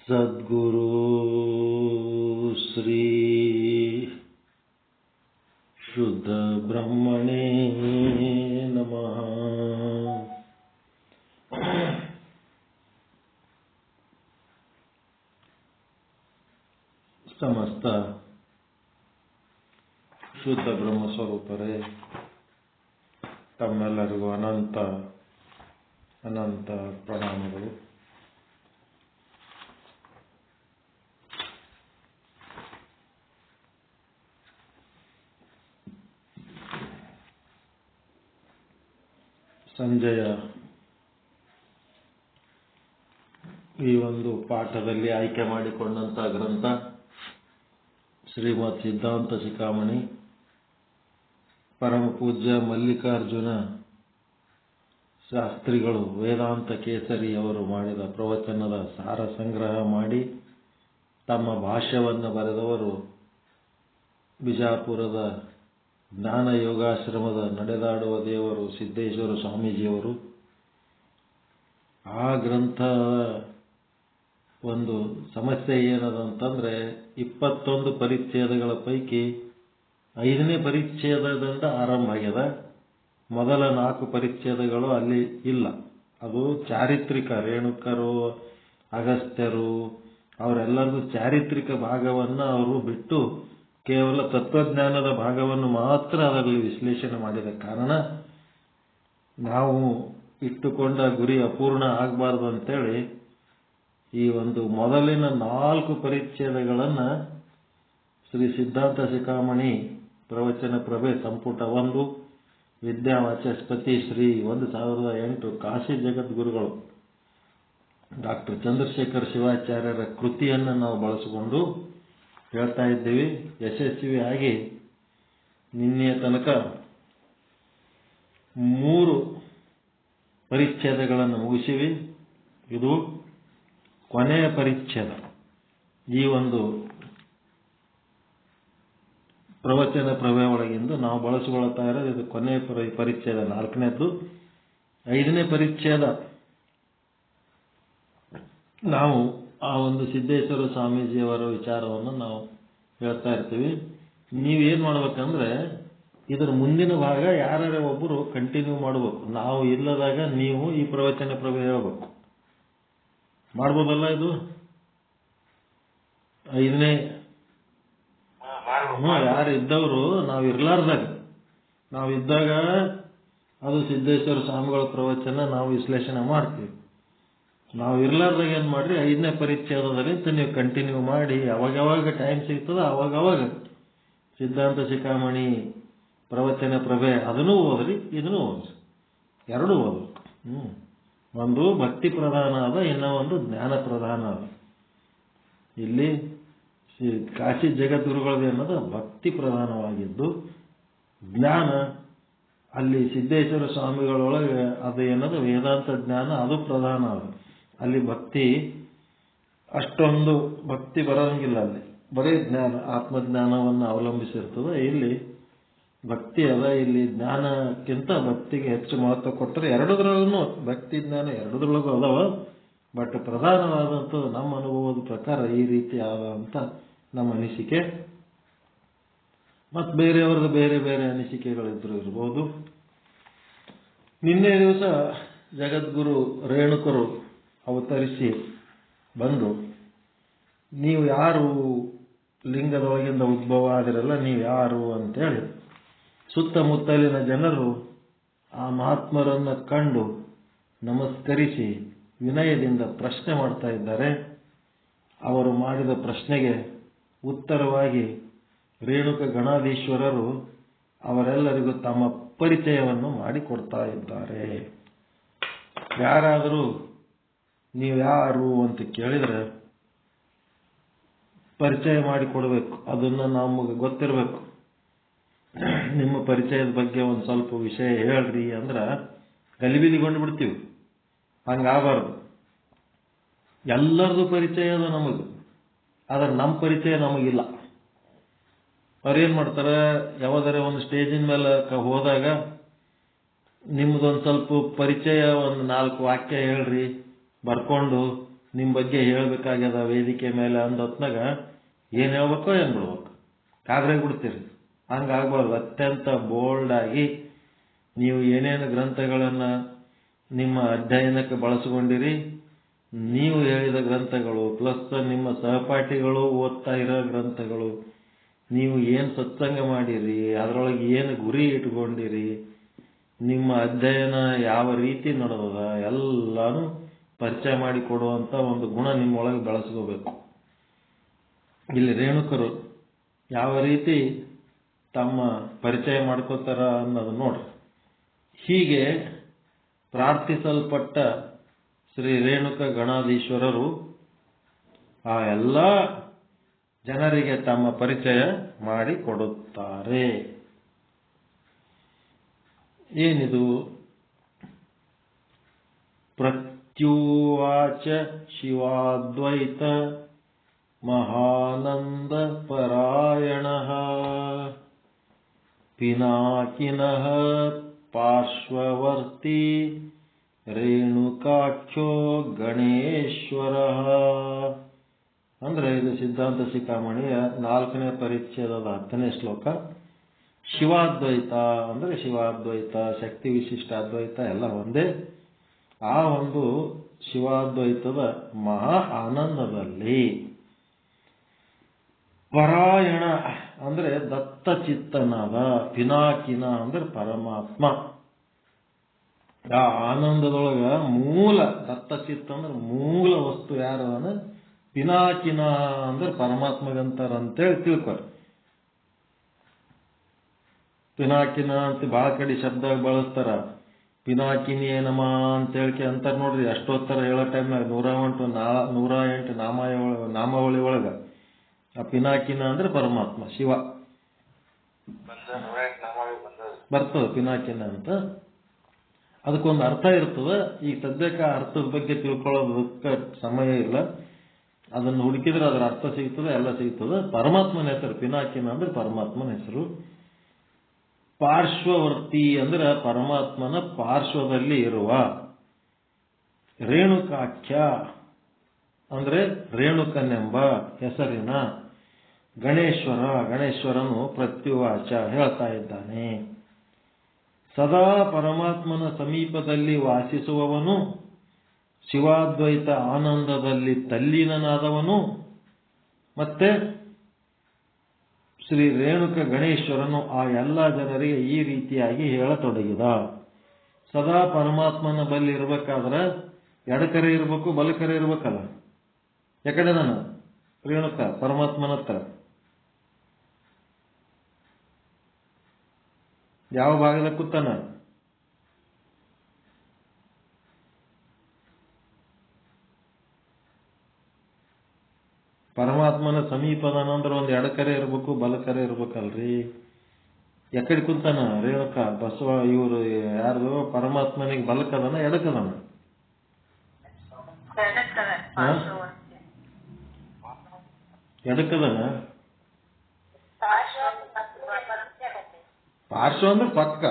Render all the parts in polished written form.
ಸದ್ಗುರು ಶ್ರೀ ಶುದ್ಧ ಬ್ರಹ್ಮಣೇ ನಮಃ. ಸಮಸ್ತ ಶುದ್ಧ ಬ್ರಹ್ಮ ಸ್ವರೂಪರೇ, ತಮ್ಮೆಲ್ಲರಿಗೂ ಅನಂತ ಅನಂತ ಪ್ರಣಾಮಗಳು. ಸಂಜೆಯ ಈ ಒಂದು ಪಾಠದಲ್ಲಿ ಆಯ್ಕೆ ಮಾಡಿಕೊಂಡಂಥ ಗ್ರಂಥ ಶ್ರೀಮದ್ ಸಿದ್ಧಾಂತ ಶಿಖಾಮಣಿ ಪರಮ ಪೂಜ್ಯ ಮಲ್ಲಿಕಾರ್ಜುನ ಶಾಸ್ತ್ರಿಗಳು ವೇದಾಂತ ಕೇಸರಿ ಅವರು ಮಾಡಿದ ಪ್ರವಚನದ ಸಾರ ಸಂಗ್ರಹ ಮಾಡಿ ತಮ್ಮ ಭಾಷ್ಯವನ್ನು ಬರೆದವರು ಬಿಜಾಪುರದ ಜ್ಞಾನ ಯೋಗಾಶ್ರಮದ ನಡೆದಾಡುವ ದೇವರು ಸಿದ್ದೇಶ್ವರ ಸ್ವಾಮೀಜಿಯವರು. ಆ ಗ್ರಂಥ ಒಂದು ಸಮಸ್ಯೆ ಏನದಂತಂದರೆ 21 ಪರಿಚ್ಛೇದಗಳ ಪೈಕಿ 5ನೇ ಪರಿಚ್ಛೇದದಿಂದ ಆರಂಭ ಆಗ್ಯದ. ಮೊದಲ 4 ಪರಿಚ್ಛೇದಗಳು ಅಲ್ಲಿ ಇಲ್ಲ. ಅದು ಚಾರಿತ್ರಿಕ, ರೇಣುಕರು, ಅಗಸ್ತ್ಯರು ಅವರೆಲ್ಲರದು ಚಾರಿತ್ರಿಕ ಭಾಗವನ್ನು ಅವರು ಬಿಟ್ಟು ಕೇವಲ ತತ್ವಜ್ಞಾನದ ಭಾಗವನ್ನು ಮಾತ್ರ ಅದರಲ್ಲಿ ವಿಶ್ಲೇಷಣೆ ಮಾಡಿದ ಕಾರಣ ನಾವು ಇಟ್ಟುಕೊಂಡ ಗುರಿ ಅಪೂರ್ಣ ಆಗಬಾರ್ದು ಅಂತೇಳಿ ಈ ಒಂದು ಮೊದಲಿನ 4 ಪರಿಚ್ಛೇದಗಳನ್ನು ಶ್ರೀ ಸಿದ್ಧಾಂತ ಶಿಖಾಮಣಿ ಪ್ರವಚನ ಪ್ರಭೆ ಸಂಪುಟ 1 ವಿದ್ಯಾವಾಚಸ್ಪತಿ ಶ್ರೀ 1008 ಕಾಶಿ ಜಗದ್ಗುರುಗಳು ಡಾಕ್ಟರ್ ಚಂದ್ರಶೇಖರ್ ಶಿವಾಚಾರ್ಯರ ಕೃತಿಯನ್ನು ನಾವು ಬಳಸಿಕೊಂಡು ಹೇಳ್ತಾ ಇದ್ದೀವಿ. ಯಶಸ್ವಿಯಾಗಿ ನಿನ್ನೆಯ ತನಕ 3 ಪರಿಚ್ಛೇದಗಳನ್ನು ಮುಗಿಸಿವಿ. ಇದು ಕೊನೆಯ ಪರಿಚ್ಛೇದ. ಈ ಒಂದು ಪ್ರವಚನ ಪ್ರಭೆ ಒಳಗಿಂದ ನಾವು ಬಳಸಿಕೊಳ್ತಾ ಇರೋದು ಇದು ಕೊನೆಯ ಪರಿಚ್ಛೇದ, 4ನೇದ್ದು. 5ನೇ ಪರಿಚ್ಛೇದ ನಾವು ಆ ಒಂದು ಸಿದ್ದೇಶ್ವರ ಸ್ವಾಮೀಜಿಯವರ ವಿಚಾರವನ್ನು ನಾವು ಹೇಳ್ತಾ ಇರ್ತೀವಿ. ನೀವೇನು ಮಾಡ್ಬೇಕಂದ್ರೆ ಇದರ ಮುಂದಿನ ಭಾಗ ಯಾರ್ಯಾರ ಒಬ್ಬರು ಕಂಟಿನ್ಯೂ ಮಾಡಬೇಕು. ನಾವು ಇಲ್ಲದಾಗ ನೀವು ಈ ಪ್ರವಚನ ಪ್ರಭೆ ಹೇಳ್ಬೇಕು. ಮಾಡ್ಬೋದಲ್ಲ ಇದು 5ನೇ ಯಾರು ಇದ್ದವರು ನಾವು ಇರ್ಲಾರ್ದಾಗ, ನಾವಿದ್ದಾಗ ಅದು ಸಿದ್ದೇಶ್ವರ ಸ್ವಾಮಿಗಳ ಪ್ರವಚನ ನಾವು ವಿಶ್ಲೇಷಣೆ ಮಾಡ್ತೀವಿ. ನಾವು ಇರ್ಲಾರ್ದಾಗ ಏನು ಮಾಡ್ರಿ 5ನೇ ಪರಿಚ್ಛೇದದಲ್ಲಿ ನೀವು ಕಂಟಿನ್ಯೂ ಮಾಡಿ ಅವಾಗವಾಗ ಟೈಮ್ ಸಿಗ್ತದೆ ಅವಾಗವಾಗ ಸಿದ್ಧಾಂತ ಶಿಖಾಮಣಿ ಪ್ರವಚನ ಪ್ರಭೆ ಅದನ್ನೂ ಓದ್ರಿ, ಇದನ್ನೂ ಓದ್ರಿ, ಎರಡೂ ಓದ್ಬೇಕು. ಒಂದು ಭಕ್ತಿ ಪ್ರಧಾನ ಅದ, ಇನ್ನೂ ಒಂದು ಜ್ಞಾನ ಪ್ರಧಾನ ಅದ. ಇಲ್ಲಿ ಕಾಶಿ ಜಗದ್ಗುರುಗಳದ್ದು ಅನ್ನೋದು ಭಕ್ತಿ ಪ್ರಧಾನವಾಗಿದ್ದು, ಜ್ಞಾನ ಅಲ್ಲಿ ಸಿದ್ದೇಶ್ವರ ಸ್ವಾಮಿಗಳೊಳಗೆ ಅದು ಏನದು ವೇದಾಂತ ಜ್ಞಾನ ಅದು ಪ್ರಧಾನ ಅದ. ಅಲ್ಲಿ ಭಕ್ತಿ ಅಷ್ಟೊಂದು ಭಕ್ತಿ ಬರೋಂಗಿಲ್ಲ. ಅಲ್ಲಿ ಬರೀ ಜ್ಞಾನ ಆತ್ಮಜ್ಞಾನವನ್ನು ಅವಲಂಬಿಸಿರ್ತದೆ. ಇಲ್ಲಿ ಭಕ್ತಿ ಅದ. ಇಲ್ಲಿ ಜ್ಞಾನಕ್ಕಿಂತ ಭಕ್ತಿಗೆ ಹೆಚ್ಚು ಮಹತ್ವ ಕೊಟ್ಟರೆ ಎರಡದ್ರೊಳಗೂ ಭಕ್ತಿ ಜ್ಞಾನ ಎರಡದ್ರೊಳಗೂ ಅದಾವ. ಬಟ್ ಪ್ರಧಾನವಾದಂಥ ನಮ್ಮ ಅನುಭವದ ಪ್ರಕಾರ ಈ ರೀತಿ ಆದಂಥ ನಮ್ಮ ಅನಿಸಿಕೆ. ಮತ್ತು ಬೇರೆಯವ್ರದ್ದು ಬೇರೆ ಬೇರೆ ಅನಿಸಿಕೆಗಳಿದ್ರು ಇರ್ಬೋದು. ನಿನ್ನೆ ದಿವಸ ಜಗದ್ಗುರು ರೇಣುಕರು ಅವತರಿಸಿ ಬಂದು ನೀವು ಯಾರು, ಲಿಂಗದೊಳಗಿಂದ ಉದ್ಭವ ಆದಿರಲ್ಲ, ನೀವು ಯಾರು ಅಂತೇಳಿ ಸುತ್ತಮುತ್ತಲಿನ ಜನರು ಆ ಮಹಾತ್ಮರನ್ನು ಕಂಡು ನಮಸ್ಕರಿಸಿ ವಿನಯದಿಂದ ಪ್ರಶ್ನೆ ಮಾಡ್ತಾ ಇದ್ದಾರೆ. ಅವರು ಮಾಡಿದ ಪ್ರಶ್ನೆಗೆ ಉತ್ತರವಾಗಿ ರೇಣುಕ ಗಣಾಧೀಶ್ವರರು ಅವರೆಲ್ಲರಿಗೂ ತಮ್ಮ ಪರಿಚಯವನ್ನು ಮಾಡಿಕೊಡ್ತಾ ಇದ್ದಾರೆ. ಯಾರಾದರೂ ನೀವು ಯಾರು ಅಂತ ಕೇಳಿದರೆ ಪರಿಚಯ ಮಾಡಿಕೊಡ್ಬೇಕು. ಅದನ್ನು ನಮಗೆ ಗೊತ್ತಿರಬೇಕು. ನಿಮ್ಮ ಪರಿಚಯದ ಬಗ್ಗೆ ಒಂದು ಸ್ವಲ್ಪ ವಿಷಯ ಹೇಳ್ರಿ ಅಂದ್ರೆ ಗಲಿಬಿಲಿಗೊಂಡು ಬಿಡ್ತೀವಿ. ಹಂಗಾಗಬಾರ್ದು. ಎಲ್ಲರದು ಪರಿಚಯ ಅದ ನಮಗೆ, ಆದರೆ ನಮ್ಮ ಪರಿಚಯ ನಮಗಿಲ್ಲ. ಅವ್ರೇನ್ ಮಾಡ್ತಾರೆ, ಯಾವ್ದಾರ ಒಂದು ಸ್ಟೇಜಿನ ಮೇಲೆ ಹೋದಾಗ ನಿಮ್ದೊಂದು ಸ್ವಲ್ಪ ಪರಿಚಯ, ಒಂದು 4 ವಾಕ್ಯ ಹೇಳ್ರಿ, ಬರ್ಕೊಂಡು ನಿಮ್ಮ ಬಗ್ಗೆ ಹೇಳ್ಬೇಕಾಗ್ಯದ ವೇದಿಕೆ ಮೇಲೆ ಅಂದ ಹೊತ್ನಾಗ ಏನ್ ಹೇಳ್ಬೇಕೋ ಏನ್ ಬಿಡ್ಬೇಕು, ಕಾಗ್ರೆ ಬಿಡ್ತೀರಿ. ಹಂಗಾಗ್ಬಾರ್ದು. ಅತ್ಯಂತ ಬೋಲ್ಡ್ ಆಗಿ ನೀವು ಏನೇನು ಗ್ರಂಥಗಳನ್ನ ನಿಮ್ಮ ಅಧ್ಯಯನಕ್ಕೆ ಬಳಸಿಕೊಂಡಿರಿ, ನೀವು ಹೇಳಿದ ಗ್ರಂಥಗಳು ಪ್ಲಸ್ ನಿಮ್ಮ ಸಹಪಾಠಿಗಳು ಓದ್ತಾ ಇರೋ ಗ್ರಂಥಗಳು, ನೀವು ಏನು ಸತ್ಸಂಗ ಮಾಡಿರಿ, ಅದರೊಳಗೆ ಏನು ಗುರಿ ಇಟ್ಕೊಂಡಿರಿ, ನಿಮ್ಮ ಅಧ್ಯಯನ ಯಾವ ರೀತಿ ನಡೆದದ ಎಲ್ಲಾನು ಪರಿಚಯ ಮಾಡಿಕೊಡುವಂತ ಒಂದು ಗುಣ ನಿಮ್ಮೊಳಗೆ ಬೆಳೆಸ್ಕೋಬೇಕು. ಇಲ್ಲಿ ರೇಣುಕರು ಯಾವ ರೀತಿ ತಮ್ಮ ಪರಿಚಯ ಮಾಡ್ಕೋತಾರ ಅನ್ನೋದು ನೋಡ್ರಿ. ಹೀಗೆ ಪ್ರಾರ್ಥಿಸಲ್ಪಟ್ಟ ಶ್ರೀ ರೇಣುಕ ಗಣಾಧೀಶ್ವರರು ಆ ಎಲ್ಲ ಜನರಿಗೆ ತಮ್ಮ ಪರಿಚಯ ಮಾಡಿಕೊಡುತ್ತಾರೆ. ಏನಿದು? ಪ್ರತ್ಯುವಾಚ ಶಿವಾದ್ವೈತ ಮಹಾನಂದ ಪರಾಯಣಃ ಪಿನಾಕಿನಃ ಪಾರ್ಶ್ವವರ್ತಿ ರೇಣುಕಾಖ್ಯೋ ಗಣೇಶ್ವರಃ. ಅಂದ್ರೆ ಇದು ಸಿದ್ಧಾಂತ ಶಿಖಾಮಣಿಯ 4ನೇ ಪರಿಚ್ಛೇದದ 10ನೇ ಶ್ಲೋಕ. ಶಿವಾದ್ವೈತ ಅಂದ್ರೆ ಶಿವಾದ್ವೈತ, ಶಕ್ತಿ ವಿಶಿಷ್ಟ ಅದ್ವೈತ ಎಲ್ಲ ಒಂದೇ. ಆ ಒಂದು ಶಿವಾದ್ವೈತದ ಮಹಾ ಆನಂದದಲ್ಲಿ ಪರಾಯಣ ಅಂದ್ರೆ ದತ್ತಚಿತ್ತನಾದ, ಪಿನಾಕಿನ ಅಂದ್ರೆ ಪರಮಾತ್ಮ. ಆ ಆನಂದದೊಳಗ ಮೂಲ ದತ್ತಚಿತ್ತ ಅಂದ್ರೆ ಮೂಲ ವಸ್ತು ಯಾರು ಅಂದ್ರೆ ಪಿನಾಕಿನ ಅಂದ್ರೆ ಪರಮಾತ್ಮಗಂತಾರ ಅಂತೇಳಿ ತಿಳ್ಕೊರಿ. ಪಿನಾಕಿನ ಅಂತ ಬಹಳ ಕಡೆ ಶಬ್ದ ಬಳಸ್ತಾರ. ಪಿನಾಕಿನಿ ಏನಮ್ಮ ಅಂತ ಹೇಳಿಕೆ ಅಂತಾರ ನೋಡ್ರಿ. ಅಷ್ಟೋತ್ತರ ಹೇಳೋ ಟೈಮ್ನಾಗ 108 ನಾಮಾವಳಿ ಒಳಗ ಆ ಪಿನಾಕಿನ ಅಂದ್ರೆ ಪರಮಾತ್ಮ ಶಿವ ಬರ್ತದ. ಪಿನಾಕಿನ ಅಂತ ಅದಕ್ಕೊಂದು ಅರ್ಥ ಇರ್ತದ. ಈಗ ಸದ್ಯಕ್ಕೆ ಆ ಅರ್ಥದ ಬಗ್ಗೆ ತಿಳ್ಕೊಳ್ಳೋದಕ್ಕೆ ಸಮಯ ಇಲ್ಲ. ಅದನ್ನು ಹುಡುಕಿದ್ರೆ ಅದರ ಅರ್ಥ ಸಿಗ್ತದೆ, ಎಲ್ಲ ಸಿಗ್ತದೆ. ಪರಮಾತ್ಮನ ಹೆಸರು ಪಿನಾಕಿನ ಅಂದ್ರೆ ಪರಮಾತ್ಮನ ಹೆಸರು. ಪಾರ್ಶ್ವವರ್ತಿ ಅಂದ್ರೆ ಪರಮಾತ್ಮನ ಪಾರ್ಶ್ವದಲ್ಲಿ ಇರುವ. ರೇಣುಕಾಖ್ಯ ಅಂದ್ರೆ ರೇಣುಕನೆಂಬ ಹೆಸರಿನ ಗಣೇಶ್ವರ. ಗಣೇಶ್ವರನು ಪ್ರತ್ಯುವಾಚ ಹೇಳ್ತಾ ಇದ್ದಾನೆ. ಸದಾ ಪರಮಾತ್ಮನ ಸಮೀಪದಲ್ಲಿ ವಾಸಿಸುವವನು, ಶಿವಾದ್ವೈತ ಆನಂದದಲ್ಲಿ ತಲ್ಲೀನನಾದವನು, ಮತ್ತೆ ಶ್ರೀ ರೇಣುಕ ಗಣೇಶ್ವರನು ಆ ಎಲ್ಲ ಜನರಿಗೆ ಈ ರೀತಿಯಾಗಿ ಹೇಳತೊಡಗಿದ. ಸದಾ ಪರಮಾತ್ಮನ ಬಳಿ ಇರ್ಬೇಕಾದ್ರೆ ಎಡಕರೆ ಇರ್ಬೇಕು, ಬಲಕರೆ ಇರ್ಬೇಕಲ್ಲ. ಯಾಕಡೆ ನಾನು ರೇಣುಕ ಪರಮಾತ್ಮನ ಹತ್ರ ಯಾವ ಭಾಗದ ಕೂತಾನ? ಪರಮಾತ್ಮನ ಸಮೀಪದನಂದ್ರೆ ಒಂದು ಎಡಕರೆ ಇರ್ಬೇಕು, ಬಲಕರೆ ಇರ್ಬೇಕಲ್ರಿ. ಎಕಡೆ ಕುಂತಾನ ರೇಣುಕ? ಬಸವ ಇವರು ಯಾರು ಪರಮಾತ್ಮನಿಗೆ ಬಲಕದನ ಎಡಕದನ? ಎಡಕದನ. ಪಾರ್ಶ್ವ ಅಂದ್ರೆ ಪಕ್ಕ.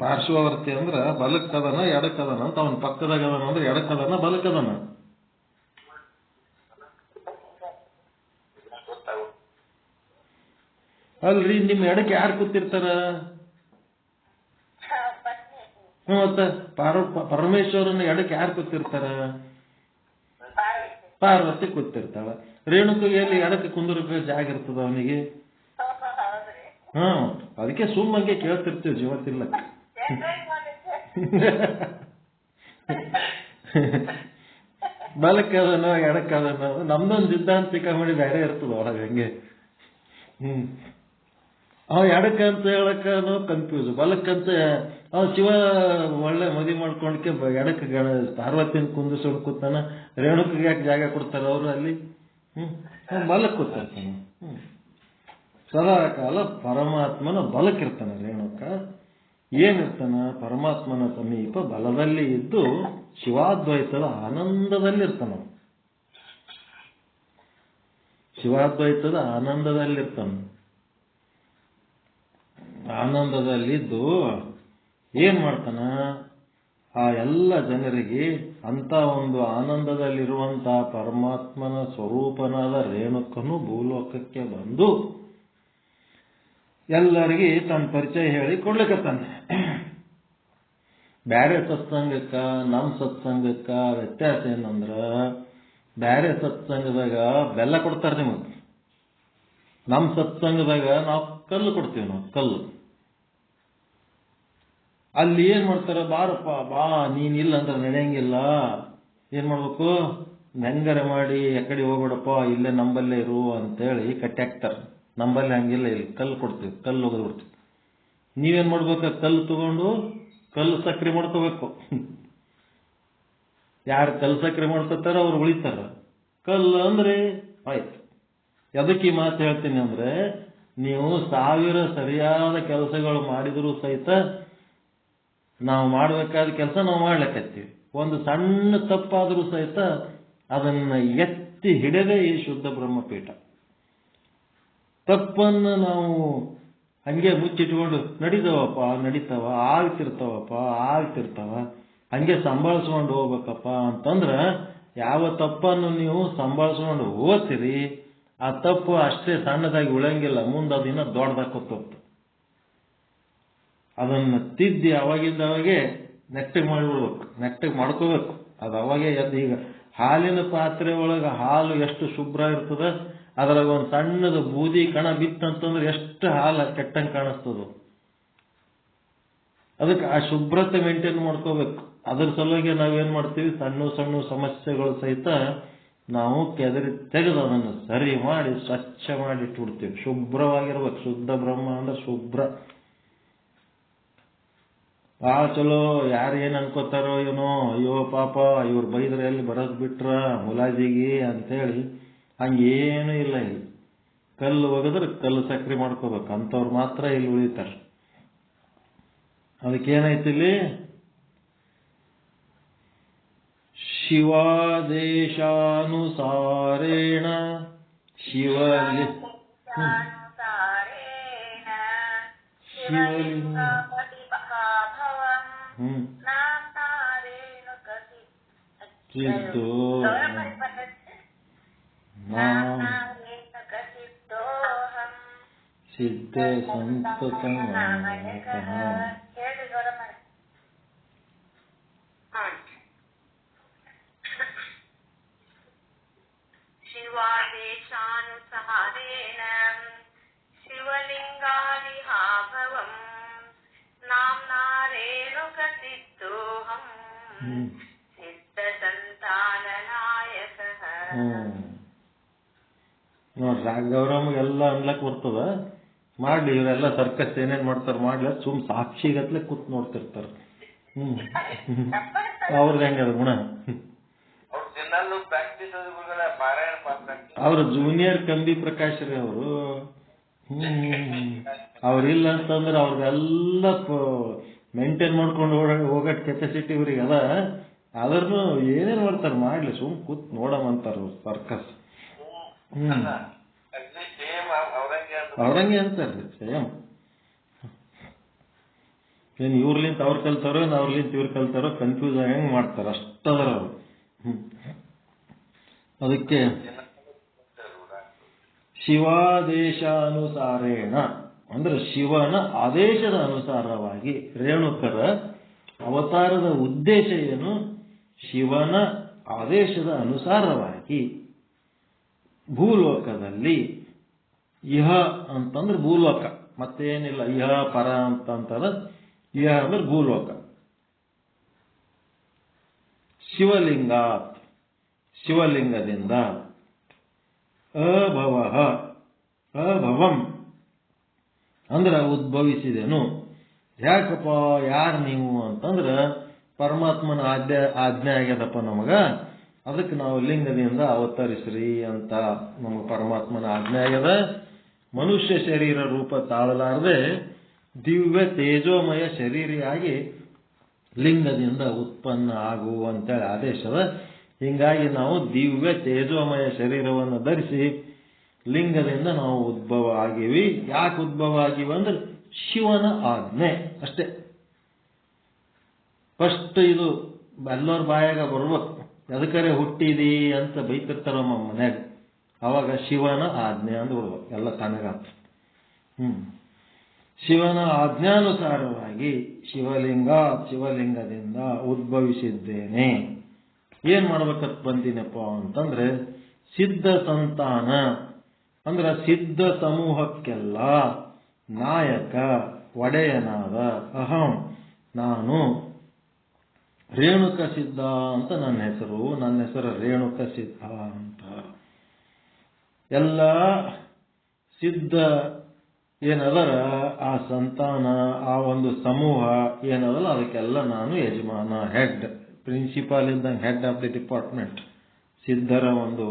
ಪಾರ್ಶ್ವವರ್ತಿ ಅಂದ್ರ ಬಲಕ್ಕದನ ಎಡಕದನ ಅಂತ. ಅವನ್ ಪಕ್ಕದಾಗದನ ಅಂದ್ರೆ ಎಡಕದನ ಬಲಕದನ? ಅಲ್ರಿ, ನಿಮ್ ಎಡಕ್ಕೆ ಯಾರು ಕೂತಿರ್ತಾರ? ಮತ್ತ ಪರಮೇಶ್ವರನ ಎಡಕ್ಕೆ ಯಾರು ಕೂತಿರ್ತಾರ? ಪಾರ್ವತಿ ಕೂತಿರ್ತಾಳ. ರೇಣುಕಿಗೆ ಎಲ್ಲಿ ಎಡಕ್ಕೆ ಕುಂದರಕ್ಕೆ ಜಾಗ ಇರ್ತದ ಅವನಿಗೆ? ಅದಕ್ಕೆ ಸುಮ್ಮಂಗೆ ಕೇಳ್ತಿರ್ತೀವಿ ಜೀವತ್ತಿಲ್ಲ. ಬಲಕ್ಕದನೋ ಎಡಕ್ಕದನೋ ನಮ್ದೊಂದು ಸಿದ್ಧಾಂತಿಕ ಮಾಡಿ ಬೇರೆ ಇರ್ತದ ಒಳಗೆ. ಹಂಗೆ ಅವ ಎಡಕ್ಕಂತ ಹೇಳಕ್ಕನೋ ಕನ್ಫ್ಯೂಸ್, ಬಲಕ್ಕಂತ ಅವ ಶಿವ ಒಳ್ಳೆ ಮದಿ ಮಾಡ್ಕೊಂಡ್ಕೆ ಎಡಕ್ಕೆ ಪಾರ್ವತಿನ ಕುಂದಿಸ್ಕೊಂಡು ಕೂತಾನ. ರೇಣುಕಿಗೆ ಯಾಕೆ ಜಾಗ ಕೊಡ್ತಾರ ಅವರು ಅಲ್ಲಿ? ಬಲಕ್ಕೆ ಕೂತಿರ್ತಾನ. ಸದಾ ಕಾಲ ಪರಮಾತ್ಮನ ಬಲಕ್ಕಿರ್ತಾನೆ ರೇಣುಕ. ಏನಿರ್ತಾನ? ಪರಮಾತ್ಮನ ಸಮೀಪ ಬಲದಲ್ಲಿ ಇದ್ದು ಶಿವಾದ್ವೈತದ ಆನಂದದಲ್ಲಿರ್ತಾನ. ಶಿವಾದ್ವೈತದ ಆನಂದದಲ್ಲಿರ್ತಾನೆ. ಆನಂದದಲ್ಲಿದ್ದು ಏನ್ ಮಾಡ್ತಾನ, ಆ ಎಲ್ಲ ಜನರಿಗೆ ಅಂತ ಒಂದು ಆನಂದದಲ್ಲಿರುವಂತ ಪರಮಾತ್ಮನ ಸ್ವರೂಪನಾದ ರೇಣುಕನು ಭೂಲೋಕಕ್ಕೆ ಬಂದು ಎಲ್ಲರಿಗೆ ತನ್ನ ಪರಿಚಯ ಹೇಳಿ ಕೊಡ್ಲಿಕ್ಕತ್ತಾನೆ. ಬ್ಯಾರೆ ಸತ್ಸಂಗಕ್ಕ ನಮ್ಮ ಸತ್ಸಂಗಕ್ಕ ವ್ಯತ್ಯಾಸ ಏನಂದ್ರ, ಬ್ಯಾರೆ ಸತ್ಸಂಗದಾಗ ಬೆಲ್ಲ ಕೊಡ್ತಾರೆ ನಿಮಗೆ, ನಮ್ಮ ಸತ್ಸಂಗದಾಗ ನಾವು ಕಲ್ಲು ಕೊಡ್ತೀವಿ. ನಾವು ಕಲ್ಲು ಅಲ್ಲಿ ಏನ್ ಮಾಡ್ತಾರ, ಬಾರಪ್ಪ ಬಾ, ನೀನಿಲ್ಲ ಅಂದ್ರೆ ನಡೆಯಂಗಿಲ್ಲ, ಏನ್ ಮಾಡ್ಬೇಕು, ನೆಂಗರೆ ಮಾಡಿ ಎಕಡೆ ಹೋಗ್ಬೇಡಪ್ಪ, ಇಲ್ಲೇ ನಂಬಲ್ಲೇ ಇರು ಅಂತೇಳಿ ಕಟ್ಟಿ ಹಾಕ್ತಾರ. ನಂಬಲ್ಲಿ ಹಂಗಿಲ್ಲ, ಇಲ್ಲಿ ಕಲ್ಲು ಕೊಡ್ತೀವಿ, ಕಲ್ಲು ಹೋಗೋದು ಬಿಡ್ತೀವಿ. ನೀವೇನ್ ಮಾಡ್ಬೇಕ, ಕಲ್ಲು ತಗೊಂಡು ಕಲ್ಲು ಸಕ್ರೆ ಮಾಡ್ಕೋಬೇಕು. ಯಾರು ಕಲ್ಲು ಸಕ್ರೆ ಮಾಡ್ಕೋತಾರ ಅವ್ರು ಉಳಿತಾರ. ಕಲ್ಲು ಅಂದ್ರೆ ಆಯ್ತು. ಎದಕ್ಕೆ ಈ ಮಾತು ಹೇಳ್ತೀನಿ ಅಂದ್ರೆ, ನೀವು 1000 ಸರಿಯಾದ ಕೆಲಸಗಳು ಮಾಡಿದರೂ ಸಹಿತ ನಾವು ಮಾಡಬೇಕಾದ ಕೆಲಸ ನಾವು ಮಾಡ್ಲಿಕ್ಕತ್ತೀವಿ. ಒಂದು ಸಣ್ಣ ತಪ್ಪಾದರೂ ಸಹಿತ ಅದನ್ನ ಎತ್ತಿ ಹಿಡದೆ ಈ ಶುದ್ಧ ಬ್ರಹ್ಮಪೀಠ. ತಪ್ಪನ್ನು ನಾವು ಹಂಗೆ ಮುಚ್ಚಿಟ್ಕೊಂಡು ನಡೀತಾವ ಆಗ್ತಿರ್ತಾವ ಹಂಗೆ ಸಂಭಾಳಿಸ್ಕೊಂಡು ಹೋಗ್ಬೇಕಪ್ಪ ಅಂತಂದ್ರ, ಯಾವ ತಪ್ಪನ್ನು ನೀವು ಸಂಭಾಳಿಸ್ಕೊಂಡು ಹೋಗ್ತೀರಿ ಆ ತಪ್ಪು ಅಷ್ಟೇ ಸಣ್ಣದಾಗಿ ಉಳಂಗಿಲ್ಲ, ಮುಂದೆ ಅದು ಇನ್ನೂ ದೊಡ್ಡದಾಕೋತ. ಅದನ್ನು ತಿದ್ದಿ ಅವಾಗಿಂದ ಅವಾಗೆ ನೆಟ್ಟಗೆ ಮಾಡಿಬಿಡ್ಬೇಕು, ನೆಟ್ಟಗೆ ಮಾಡ್ಕೋಬೇಕು. ಅದು ಅವಾಗೆ ಎದ್ದು, ಈಗ ಹಾಲಿನ ಪಾತ್ರೆ ಒಳಗೆ ಹಾಲು ಎಷ್ಟು ಶುಭ್ರ ಇರ್ತದ, ಅದ್ರಾಗ ಒಂದು ಸಣ್ಣದ ಬೂದಿ ಕಣ ಬಿತ್ತಂತಂದ್ರೆ ಎಷ್ಟು ಹಾಲು ಕೆಟ್ಟಂಗೆ ಕಾಣಿಸ್ತದ. ಅದಕ್ಕೆ ಆ ಶುಭ್ರತೆ ಮೇಂಟೈನ್ ಮಾಡ್ಕೋಬೇಕು. ಅದ್ರ ಸಲುವಾಗಿ ನಾವೇನ್ ಮಾಡ್ತೀವಿ, ಸಣ್ಣ ಸಣ್ಣ ಸಮಸ್ಯೆಗಳು ಸಹಿತ ನಾವು ತೆಗೆದು ಅದನ್ನು ಸರಿ ಮಾಡಿ ಸ್ವಚ್ಛ ಮಾಡಿ ಇಟ್ಬಿಡ್ತೀವಿ. ಶುಭ್ರವಾಗಿರ್ಬೇಕು. ಶುದ್ಧ ಬ್ರಹ್ಮ ಅಂದ್ರೆ ಶುಭ್ರ. ಚಲೋ, ಯಾರು ಏನ್ ಅನ್ಕೋತಾರೋ ಏನೋ, ಅಯ್ಯೋ ಪಾಪ ಇವ್ರು ಬೈದ್ರೆ ಎಲ್ಲಿ ಬರೋದ್ ಬಿಟ್ರ ಮುಲಾಜಿಗಿ ಅಂತೇಳಿ ಹಂಗೇನು ಇಲ್ಲ. ಇಲ್ಲಿ ಕಲ್ಲು ಒಗದ್ರೆ ಕಲ್ಲು ಸಕ್ರೆ ಮಾಡ್ಕೋಬೇಕು, ಅಂತವ್ರು ಮಾತ್ರ ಇಲ್ಲಿ ಉಳಿತಾರ. ಅದಕ್ಕೇನೈತಿಲ್ಲಿ, ಶಿವಾದೇಶಾನುಸಾರೇಣ ಶಿವಲಿಂಗ ಸಿದ್ಧೋ ಸಿದ್ಧ ಸಂತತ ಶಿವಾದೇಶಾನುಸಾರೇಣ ಶಿವಲಿಂಗಾದಿಹಾಭವಂ ನಾಮ್ನಾ ರೇಣುಕಸಿದ್ಧೋಹಂ ಸಿದ್ಧ ಸಂತಾನನಾಯಕಃ. ನೋಡ್ರಿ, ಗೌರಮ್ಗೆಲ್ಲ ಅನ್ಲಕ್ ಬರ್ತದ. ಮಾಡ್ಲಿ, ಇವರೆಲ್ಲ ಸರ್ಕಸ್ ಏನೇನ್ ಮಾಡ್ತಾರ ಮಾಡ್ಲಿ, ಸುಮ್ ಸಾಕ್ಷಿಗತ್ಲೆ ಕೂತ್ ನೋಡ್ತಿರ್ತಾರ. ಅವ್ರದ್ದು ಹೆಂಗದ ಗುಣ. ಅವ್ರ ಜೂನಿಯರ್ ಕಂಬಿ ಪ್ರಕಾಶ್ ರೀ ಅವರು. ಅವ್ರಿಲ್ಲ ಅಂತಂದ್ರೆ ಅವ್ರಿಗೆಲ್ಲ ಮೇಂಟೈನ್ ಮಾಡ್ಕೊಂಡು ಹೋಗಟ್ ಕೆಪಾಸಿಟಿ ಇವ್ರಿಗೆ ಅದ. ಆದ್ರೂ ಏನೇನ್ ಮಾಡ್ತಾರ ಮಾಡ್ಲಿ, ಸುಮ್ ಕೂತ್ ನೋಡಮಂತಾರ ಸರ್ಕಸ್. ಅವ್ರಂಗೆ ಅಂತಾರ್ರಿ, ಸೇಮ್. ಏನ್ ಇವ್ರಲಿಂತ ಅವ್ರು ಕಲ್ತಾರೋ, ಅವ್ರಲಿಂತ ಇವ್ರು ಕಲ್ತಾರೋ ಕನ್ಫ್ಯೂಸ್ ಆಗಂಗ್ ಮಾಡ್ತಾರ, ಅಷ್ಟದರ ಅವ್ರು. ಅದಕ್ಕೆ ಶಿವಾದೇಶಾನುಸಾರೇಣ ಅಂದ್ರೆ ಶಿವನ ಆದೇಶದ ಅನುಸಾರವಾಗಿ, ರೇಣುಕರ ಅವತಾರದ ಉದ್ದೇಶ ಏನು, ಶಿವನ ಆದೇಶದ ಅನುಸಾರವಾಗಿ ಭೂಲೋಕದಲ್ಲಿ, ಇಹ ಅಂತಂದ್ರೆ ಭೂಲೋಕ, ಮತ್ತೇನಿಲ್ಲ. ಇಹ ಪರ ಅಂತಂದ್ರೆ, ಇಹ ಅಂದ್ರೆ ಭೂಲೋಕ. ಶಿವಲಿಂಗಾತ್ ಶಿವಲಿಂಗದಿಂದ, ಅಭವಂ ಅಂದ್ರೆ ಉದ್ಭವಿಸಿದೆನು. ಯಾಕಪ್ಪ, ಯಾರು ನೀವು ಅಂತಂದ್ರೆ, ಪರಮಾತ್ಮನ ಆಜ್ಞೆ ಆಗ್ಯದಪ್ಪ ನಮಗ, ಅದಕ್ಕೆ ನಾವು ಲಿಂಗದಿಂದ ಅವತರಿಸ್ರಿ ಅಂತ ನಮಗೆ ಪರಮಾತ್ಮನ ಆಜ್ಞೆ ಆಗ್ಯದ. ಮನುಷ್ಯ ಶರೀರ ರೂಪ ತಾಳಲಾರದೆ ದಿವ್ಯ ತೇಜೋಮಯ ಶರೀರಿಯಾಗಿ ಲಿಂಗದಿಂದ ಉತ್ಪನ್ನ ಆಗು ಅಂತೇಳಿ ಆದೇಶದ. ಹಿಂಗಾಗಿ ನಾವು ದಿವ್ಯ ತೇಜೋಮಯ ಶರೀರವನ್ನು ಧರಿಸಿ ಲಿಂಗದಿಂದ ನಾವು ಉದ್ಭವ ಆಗಿವಿ. ಯಾಕೆ ಉದ್ಭವ ಆಗಿವಿ ಅಂದ್ರೆ ಶಿವನ ಆಜ್ಞೆ ಅಷ್ಟೇ. ಫಸ್ಟ್ ಇದು ಎಲ್ಲರ ಬಾಯಾಗ ಬರ್ಬೇಕು. ಎದಕರೆ ಹುಟ್ಟಿದಿ ಅಂತ ಬೈತಿರ್ತಾರ ನಮ್ಮ ಮನ್ಯಾಗ, ಅವಾಗ ಶಿವನ ಆಜ್ಞೆ ಅಂತ ಬರ್ಬೇಕು, ಎಲ್ಲ ತನಗಾತ. ಶಿವನ ಆಜ್ಞಾನುಸಾರವಾಗಿ ಶಿವಲಿಂಗದಿಂದ ಉದ್ಭವಿಸಿದ್ದೇನೆ. ಏನ್ ಮಾಡ್ಬೇಕಂತ ಬಂದಿನಪ್ಪ ಅಂತಂದ್ರೆ ಸಿದ್ಧ ಸಂತಾನ ಅಂದ್ರೆ ಸಿದ್ಧ ಸಮೂಹಕ್ಕೆಲ್ಲ ನಾಯಕ ಒಡೆಯನಾದ ಅಹಂ ನಾನು ರೇಣುಕ ಸಿದ್ಧ ಅಂತ ನನ್ನ ಹೆಸರು ರೇಣುಕ ಸಿದ್ಧ ಅಂತ. ಎಲ್ಲ ಸಿದ್ಧ ಏನದರ ಆ ಸಂತಾನ, ಆ ಒಂದು ಸಮೂಹ ಏನದಲ್ಲ ಅದಕ್ಕೆಲ್ಲ ನಾನು ಯಜಮಾನ, ಹೆಡ್, ಪ್ರಿನ್ಸಿಪಾಲ್ ಇದ್ದಂಗೆ, ಹೆಡ್ ಆಫ್ ದಿ ಡಿಪಾರ್ಟ್ಮೆಂಟ್, ಸಿದ್ಧರ ಒಂದು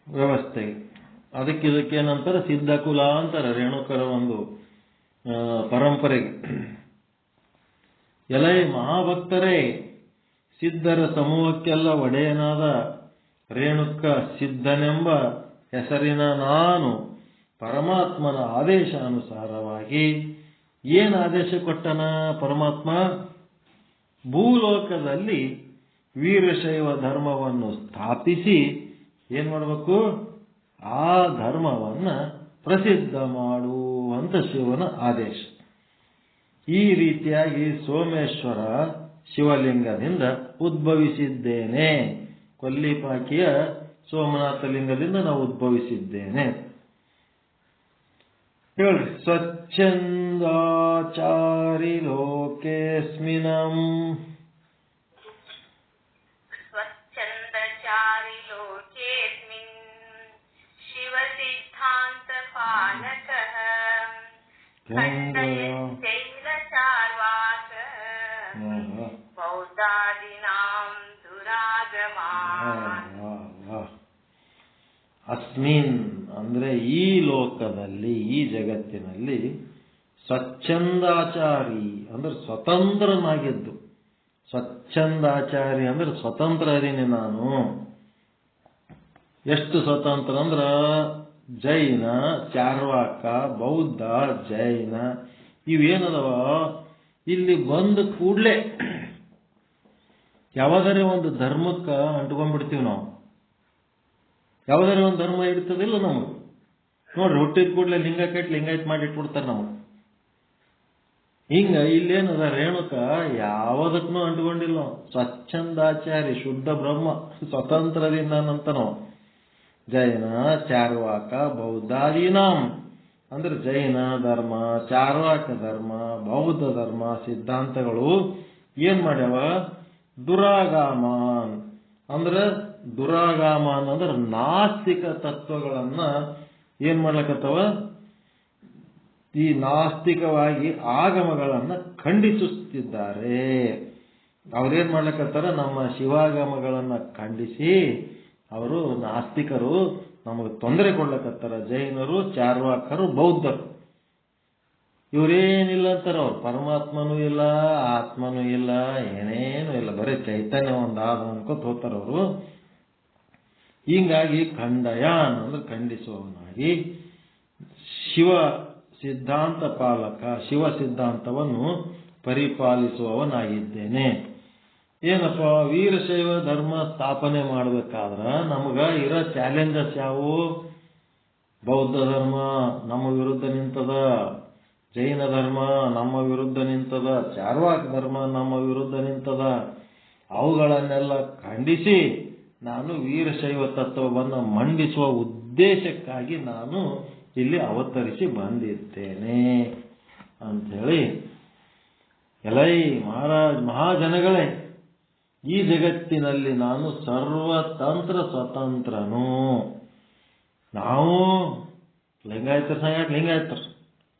ವ್ಯವಸ್ಥೆ. ಇದಕ್ಕೇನಂತಾರೆ ಸಿದ್ಧ ಕುಲ ಅಂತಾರೆ, ರೇಣುಕರ ಒಂದು ಪರಂಪರೆಗೆ. ಎಲೈ ಮಹಾಭಕ್ತರೇ, ಸಿದ್ಧರ ಸಮೂಹಕ್ಕೆಲ್ಲ ಒಡೆಯನಾದ ರೇಣುಕ ಸಿದ್ಧನೆಂಬ ಹೆಸರಿನ ನಾನು ಪರಮಾತ್ಮನ ಆದೇಶಾನುಸಾರವಾಗಿ ಏನು ಆದೇಶ ಕೊಟ್ಟನ ಪರಮಾತ್ಮ? ಭೂಲೋಕದಲ್ಲಿ ವೀರಶೈವ ಧರ್ಮವನ್ನು ಸ್ಥಾಪಿಸಿ ಏನ್ ಮಾಡಬೇಕು? ಆ ಧರ್ಮವನ್ನ ಪ್ರಸಿದ್ಧ ಮಾಡುವಂತ ಶಿವನ ಆದೇಶ. ಈ ರೀತಿಯಾಗಿ ಸೋಮೇಶ್ವರ ಶಿವಲಿಂಗದಿಂದ ಉದ್ಭವಿಸಿದ್ದೇನೆ. ಕೊಲ್ಲಿಪಾಕಿಯ ಸೋಮನಾಥ ಲಿಂಗದಿಂದ ನಾವು ಉದ್ಭವಿಸಿದ್ದೇನೆ. ಹೇಳ್ರಿ, ಸ್ವಚ್ಛಂದಾಚಾರಿ ಲೋಕೇಸ್ಮಿನಂ ಸ್ವಚ್ಛಂದಚಾರಿ ಲೋಕೇಸ್ಮಿನ್ ಶಿವ ಸಿದ್ಧಾಂತ ಪಾಲಕಃ ಖಂಡಯಶ್ಚೈಲ ಚಾರ್ವಾಕ ಬೌದ್ಧಾದೀನಾಂ ದುರಾಗಮಾನ್. ಅಸ್ಮಿನ್ ಅಂದ್ರೆ ಈ ಲೋಕದಲ್ಲಿ, ಈ ಜಗತ್ತಿನಲ್ಲಿ ಸ್ವಚ್ಛಂದಾಚಾರಿ ಅಂದ್ರೆ ಸ್ವತಂತ್ರನಾಗಿದ್ದು. ಸ್ವಚ್ಛಂದಾಚಾರಿ ಅಂದ್ರೆ ಸ್ವತಂತ್ರ ಅದೀನಿ ನಾನು. ಎಷ್ಟು ಸ್ವತಂತ್ರ ಅಂದ್ರ ಜೈನ, ಚಾರ್ವಾಕ, ಬೌದ್ಧ, ಜೈನ ಇವೇನದವ ಇಲ್ಲಿ ಬಂದ ಕೂಡ್ಲೆ ಯಾವಾಗರೆ ಒಂದು ಧರ್ಮಕ್ಕೆ ಅಂಟ್ಕೊಂಡ್ಬಿಡ್ತೀವಿ ನಾವು. ಯಾವ್ದಾರ ಒಂದು ಧರ್ಮ ಇರ್ತದಿಲ್ಲ ನಮಗೆ. ನೋಡ್ರಿ, ಹುಟ್ಟಿದ ಕೂಡಲೇ ಲಿಂಗಾಯತ್ ಮಾಡಿಟ್ಬಿಡ್ತಾರೆ ನಮಗೆ. ಹಿಂಗ ಇಲ್ಲೇನದ ರೇಣುಕ ಯಾವುದಕ್ಕೂ ಅಂಟ್ಕೊಂಡಿಲ್ಲ. ಸ್ವಚ್ಛಂದಾಚಾರಿ, ಶುದ್ಧ ಬ್ರಹ್ಮ, ಸ್ವತಂತ್ರದಿಂದ ಅಂತ ನಾವು. ಜೈನ, ಚಾರ್ವಾಕ, ಬೌದ್ಧಾದೀನಾಂ ಅಂದ್ರೆ ಜೈನ ಧರ್ಮ, ಚಾರ್ವಾಕ ಧರ್ಮ, ಬೌದ್ಧ ಧರ್ಮ ಸಿದ್ಧಾಂತಗಳು ಏನ್ ಮಾಡ್ಯಾವ? ದುರಾಗಾಮಾನ್ ಅಂದ್ರೆ ದುರಾಗಾಮಾನ್ ಅಂದ್ರೆ ನಾಸ್ತಿಕ ತತ್ವಗಳನ್ನ ಏನ್ ಮಾಡ್ಲಕತ್ತವ? ಈ ನಾಸ್ತಿಕವಾಗಿ ಆಗಮಗಳನ್ನ ಖಂಡಿಸುತ್ತಿದ್ದಾರೆ. ಅವ್ರೇನ್ ಮಾಡ್ಲಕತ್ತಾರ? ನಮ್ಮ ಶಿವಾಗಮಗಳನ್ನ ಖಂಡಿಸಿ ಅವರು ನಾಸ್ತಿಕರು ನಮಗೆ ತೊಂದರೆ ಕೊಡ್ಲಕತ್ತಾರ. ಜೈನರು, ಚಾರ್ವಾಕರು, ಬೌದ್ಧರು ಇವರೇನಿಲ್ಲ ಅಂತಾರ. ಅವ್ರು ಪರಮಾತ್ಮನೂ ಇಲ್ಲ, ಆತ್ಮನೂ ಇಲ್ಲ, ಏನೇನು ಇಲ್ಲ, ಬರೀ ಚೈತನ್ಯ ಒಂದಾದ ಅನ್ಕೋತ ಹೋಗ್ತಾರ ಅವರು. ಹೀಗಾಗಿ ಖಂಡಯಾನ್ ಅಂದ್ರೆ ಖಂಡಿಸುವವನಾಗಿ ಶಿವ ಸಿದ್ಧಾಂತ ಪಾಲಕ, ಶಿವ ಸಿದ್ಧಾಂತವನ್ನು ಪರಿಪಾಲಿಸುವವನಾಗಿದ್ದೇನೆ. ಏನಪ್ಪ? ವೀರಶೈವ ಧರ್ಮ ಸ್ಥಾಪನೆ ಮಾಡಬೇಕಾದ್ರ ನಮಗ ಇರೋ ಚಾಲೆಂಜಸ್ ಯಾವುವು? ಬೌದ್ಧ ಧರ್ಮ ನಮ್ಮ ವಿರುದ್ಧ ನಿಂತದ, ಜೈನ ಧರ್ಮ ನಮ್ಮ ವಿರುದ್ಧ ನಿಂತದ, ಚಾರ್ವಾಕ ಧರ್ಮ ನಮ್ಮ ವಿರುದ್ಧ ನಿಂತದ. ಅವುಗಳನ್ನೆಲ್ಲ ಖಂಡಿಸಿ ನಾನು ವೀರಶೈವ ತತ್ವವನ್ನು ಮಂಡಿಸುವ ಉದ್ದೇಶಕ್ಕಾಗಿ ನಾನು ಇಲ್ಲಿ ಅವತರಿಸಿ ಬಂದಿದ್ದೇನೆ ಅಂಥೇಳಿ. ಎಲೈ ಮಹಾಜನಗಳೇ, ಈ ಜಗತ್ತಿನಲ್ಲಿ ನಾನು ಸರ್ವತಂತ್ರ ಸ್ವತಂತ್ರನು. ನಾವು ಲಿಂಗಾಯತರ ಸಂಗಡ ಲಿಂಗಾಯತರು,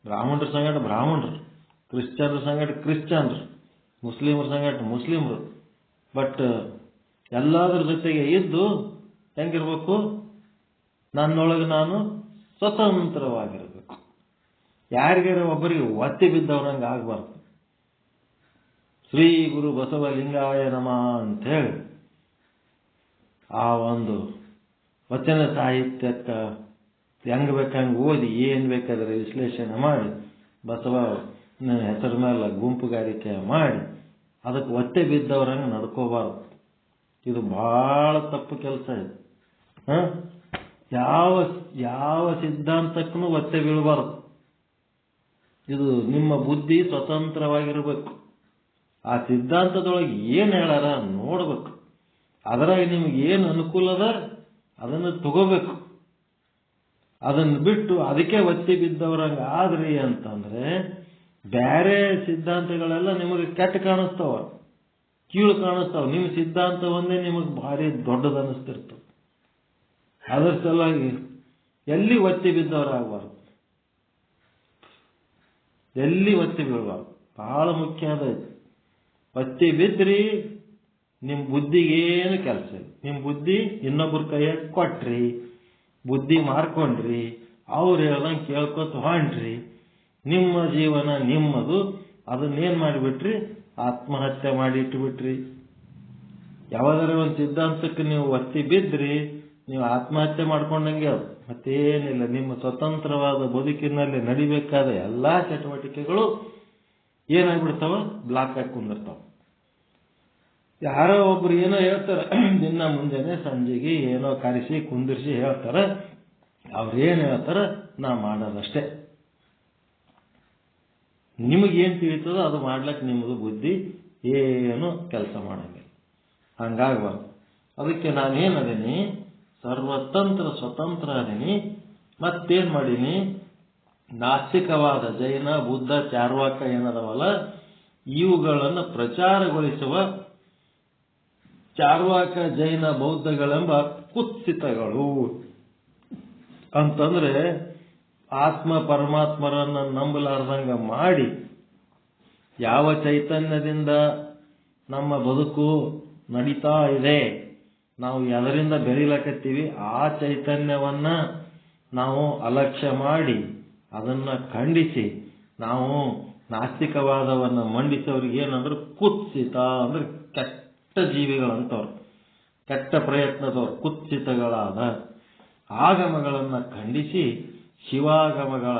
ಬ್ರಾಹ್ಮಣರ ಸಂಗಡ ಬ್ರಾಹ್ಮಣರು, ಕ್ರಿಶ್ಚಿಯನ್ರ ಸಂಗಡ ಕ್ರಿಶ್ಚಿಯನ್ರು, ಮುಸ್ಲಿಮರ ಸಂಗಡ ಮುಸ್ಲಿಮರು. ಬಟ್ ಎಲ್ಲದರ ಜೊತೆಗೆ ಇದ್ದು ಹೆಂಗಿರ್ಬೇಕು? ನನ್ನೊಳಗೆ ನಾನು ಸ್ವತಂತ್ರವಾಗಿರ್ಬೇಕು. ಯಾರಿಗಾರ ಒಬ್ಬರಿಗೆ ಒತ್ತಿ ಬಿದ್ದವ್ರಂಗೆ ಆಗ್ಬಾರ್ದು. ಶ್ರೀ ಗುರು ಬಸವಲಿಂಗಾಯ ನಮಃ ಅಂಥೇಳಿ ಆ ಒಂದು ವಚನ ಸಾಹಿತ್ಯಕ್ಕೆ ಹೆಂಗೆ ಬೇಕಂಗೆ ಓದಿ ಏನು ಬೇಕಾದ್ರೆ ವಿಶ್ಲೇಷಣೆ ಮಾಡಿ ಬಸವ ಹೆಸರ ಮೇಲೆ ಗುಂಪುಗಾರಿಕೆ ಮಾಡಿ ಅದಕ್ಕೆ ಒತ್ತೆ ಬಿದ್ದವ್ರಂಗೆ ನಡ್ಕೋಬಾರ್ದು. ಇದು ಭಾಳ ತಪ್ಪು ಕೆಲಸ ಇದು. ಯಾವ ಸಿದ್ಧಾಂತಕ್ಕೂ ಒತ್ತೆ ಬೀಳಬಾರ್ದು. ಇದು ನಿಮ್ಮ ಬುದ್ಧಿ ಸ್ವತಂತ್ರವಾಗಿರಬೇಕು. ಆ ಸಿದ್ಧಾಂತದೊಳಗೆ ಏನು ಹೇಳಾರ ನೋಡ್ಬೇಕು. ಅದರಾಗ ನಿಮ್ಗೆ ಏನು ಅನುಕೂಲ ಅದ ಅದನ್ನು ತಗೋಬೇಕು. ಅದನ್ನು ಬಿಟ್ಟು ಅದಕ್ಕೆ ಒತ್ತಿ ಬಿದ್ದವ್ರಂಗೆ ಆದ್ರಿ ಅಂತಂದ್ರೆ ಬೇರೆ ಸಿದ್ಧಾಂತಗಳೆಲ್ಲ ನಿಮಗೆ ಕೆಟ್ಟ ಕಾಣಿಸ್ತಾವ, ಕೀಳು ಕಾಣಿಸ್ತಾವ. ನಿಮ್ಮ ಸಿದ್ಧಾಂತ ಒಂದೇ ನಿಮಗೆ ಭಾರಿ ದೊಡ್ಡದು ಅನ್ನಿಸ್ತಿರ್ತವೆ. ಅದರ ಸಲುವಾಗಿ ಎಲ್ಲಿ ಒತ್ತಿ ಬಿದ್ದವರಾಗಬಾರ್ದು, ಎಲ್ಲಿ ಒತ್ತಿ ಬೀಳಬಾರ್ದು. ಬಹಳ ಮುಖ್ಯ ಅದ ಇದು. ಒತ್ತಿ ಬಿದ್ರಿ ನಿಮ್ಮ ಬುದ್ಧಿಗೇನು ಕೆಲಸ ಇಲ್ಲ. ನಿಮ್ಮ ಬುದ್ಧಿ ಇನ್ನೊಬ್ಬರ ಕೈಯಾಗ ಕೊಟ್ರಿ, ಬುದ್ಧಿ ಮಾರ್ಕೊಂಡ್ರಿ, ಅವ್ರು ಹೇಳ್ದಂಗೆ ಕೇಳ್ಕೊತ ಹೊಂಟ್ರಿ, ನಿಮ್ಮ ಜೀವನ ನಿಮ್ಮದು. ಅದನ್ನೇನು ಮಾಡಿಬಿಟ್ರಿ, ಆತ್ಮಹತ್ಯೆ ಮಾಡಿ ಇಟ್ಟುಬಿಟ್ರಿ. ಯಾವುದಾರ ಒಂದು ಸಿದ್ಧಾಂತಕ್ಕೆ ನೀವು ಒತ್ತಿ ಬಿದ್ರಿ, ನೀವು ಆತ್ಮಹತ್ಯೆ ಮಾಡ್ಕೊಂಡಂಗೆ ಅದು. ಮತ್ತೇನಿಲ್ಲ. ನಿಮ್ಮ ಸ್ವತಂತ್ರವಾದ ಬದುಕಿನಲ್ಲಿ ನಡಿಬೇಕಾದ ಎಲ್ಲ ಚಟುವಟಿಕೆಗಳು ಏನಾಗ್ಬಿಡ್ತಾವ, ಬ್ಲಾಕ್ ಆಗಿ ಕುಂದಿರ್ತಾವ. ಯಾರೋ ಒಬ್ರು ಏನೋ ಹೇಳ್ತಾರೆ, ದಿನ ಮುಂಜಾನೆ ಸಂಜೆಗೆ ಏನೋ ಕರೆಸಿ ಕುಂದಿರ್ಸಿ ಹೇಳ್ತಾರೆ. ಅವ್ರೇನು ಹೇಳ್ತಾರೆ ನಾ ಮಾಡೋದಷ್ಟೇ. ನಿಮಗೇನು ತಿಳಿತದೋ ಅದು ಮಾಡ್ಲಿಕ್ಕೆ ನಿಮ್ಮದು ಬುದ್ಧಿ ಏನು ಕೆಲಸ ಮಾಡಂಗಿಲ್ಲ. ಹಂಗಾಗ್ಬಾರ್ದು. ಅದಕ್ಕೆ ನಾನೇನದೀನಿ, ಸರ್ವತಂತ್ರ ಸ್ವತಂತ್ರ ಅದೀನಿ. ಮತ್ತೇನು ಮಾಡೀನಿ, ನಾಸ್ತಿಕವಾದ ಜೈನ ಬುದ್ಧ ಚಾರ್ವಾಕ ಏನದವಲ್ಲ ಇವುಗಳನ್ನು ಪ್ರಚಾರಗೊಳಿಸುವ ಚಾರ್ವಾಕ ಜೈನ ಬೌದ್ಧಗಳೆಂಬ ಕುತ್ಸಿತಗಳು ಅಂತಂದ್ರೆ ಆತ್ಮ ಪರಮಾತ್ಮರನ್ನ ನಂಬಲಾರ್ದಂಗ ಮಾಡಿ, ಯಾವ ಚೈತನ್ಯದಿಂದ ನಮ್ಮ ಬದುಕು ನಡೀತಾ ಇದೆ, ನಾವು ಎದರಿಂದ ಬೆಳಿಲಕತ್ತೀವಿ, ಆ ಚೈತನ್ಯವನ್ನ ನಾವು ಅಲಕ್ಷ್ಯ ಮಾಡಿ ಅದನ್ನ ಖಂಡಿಸಿ ನಾವು ನಾಸ್ತಿಕವಾದವನ್ನು ಮಂಡಿಸೋರಿಗೆ ಏನಂದ್ರೆ ಕುತ್ಸಿತ ಅಂದ್ರೆ ಕೆಟ್ಟ ಜೀವಿಗಳಂತವ್ರು, ಕೆಟ್ಟ ಪ್ರಯತ್ನದವ್ರು, ಕುತ್ಸಿತಗಳಾದ ಆಗಮಗಳನ್ನು ಖಂಡಿಸಿ ಶಿವಾಗಮಗಳ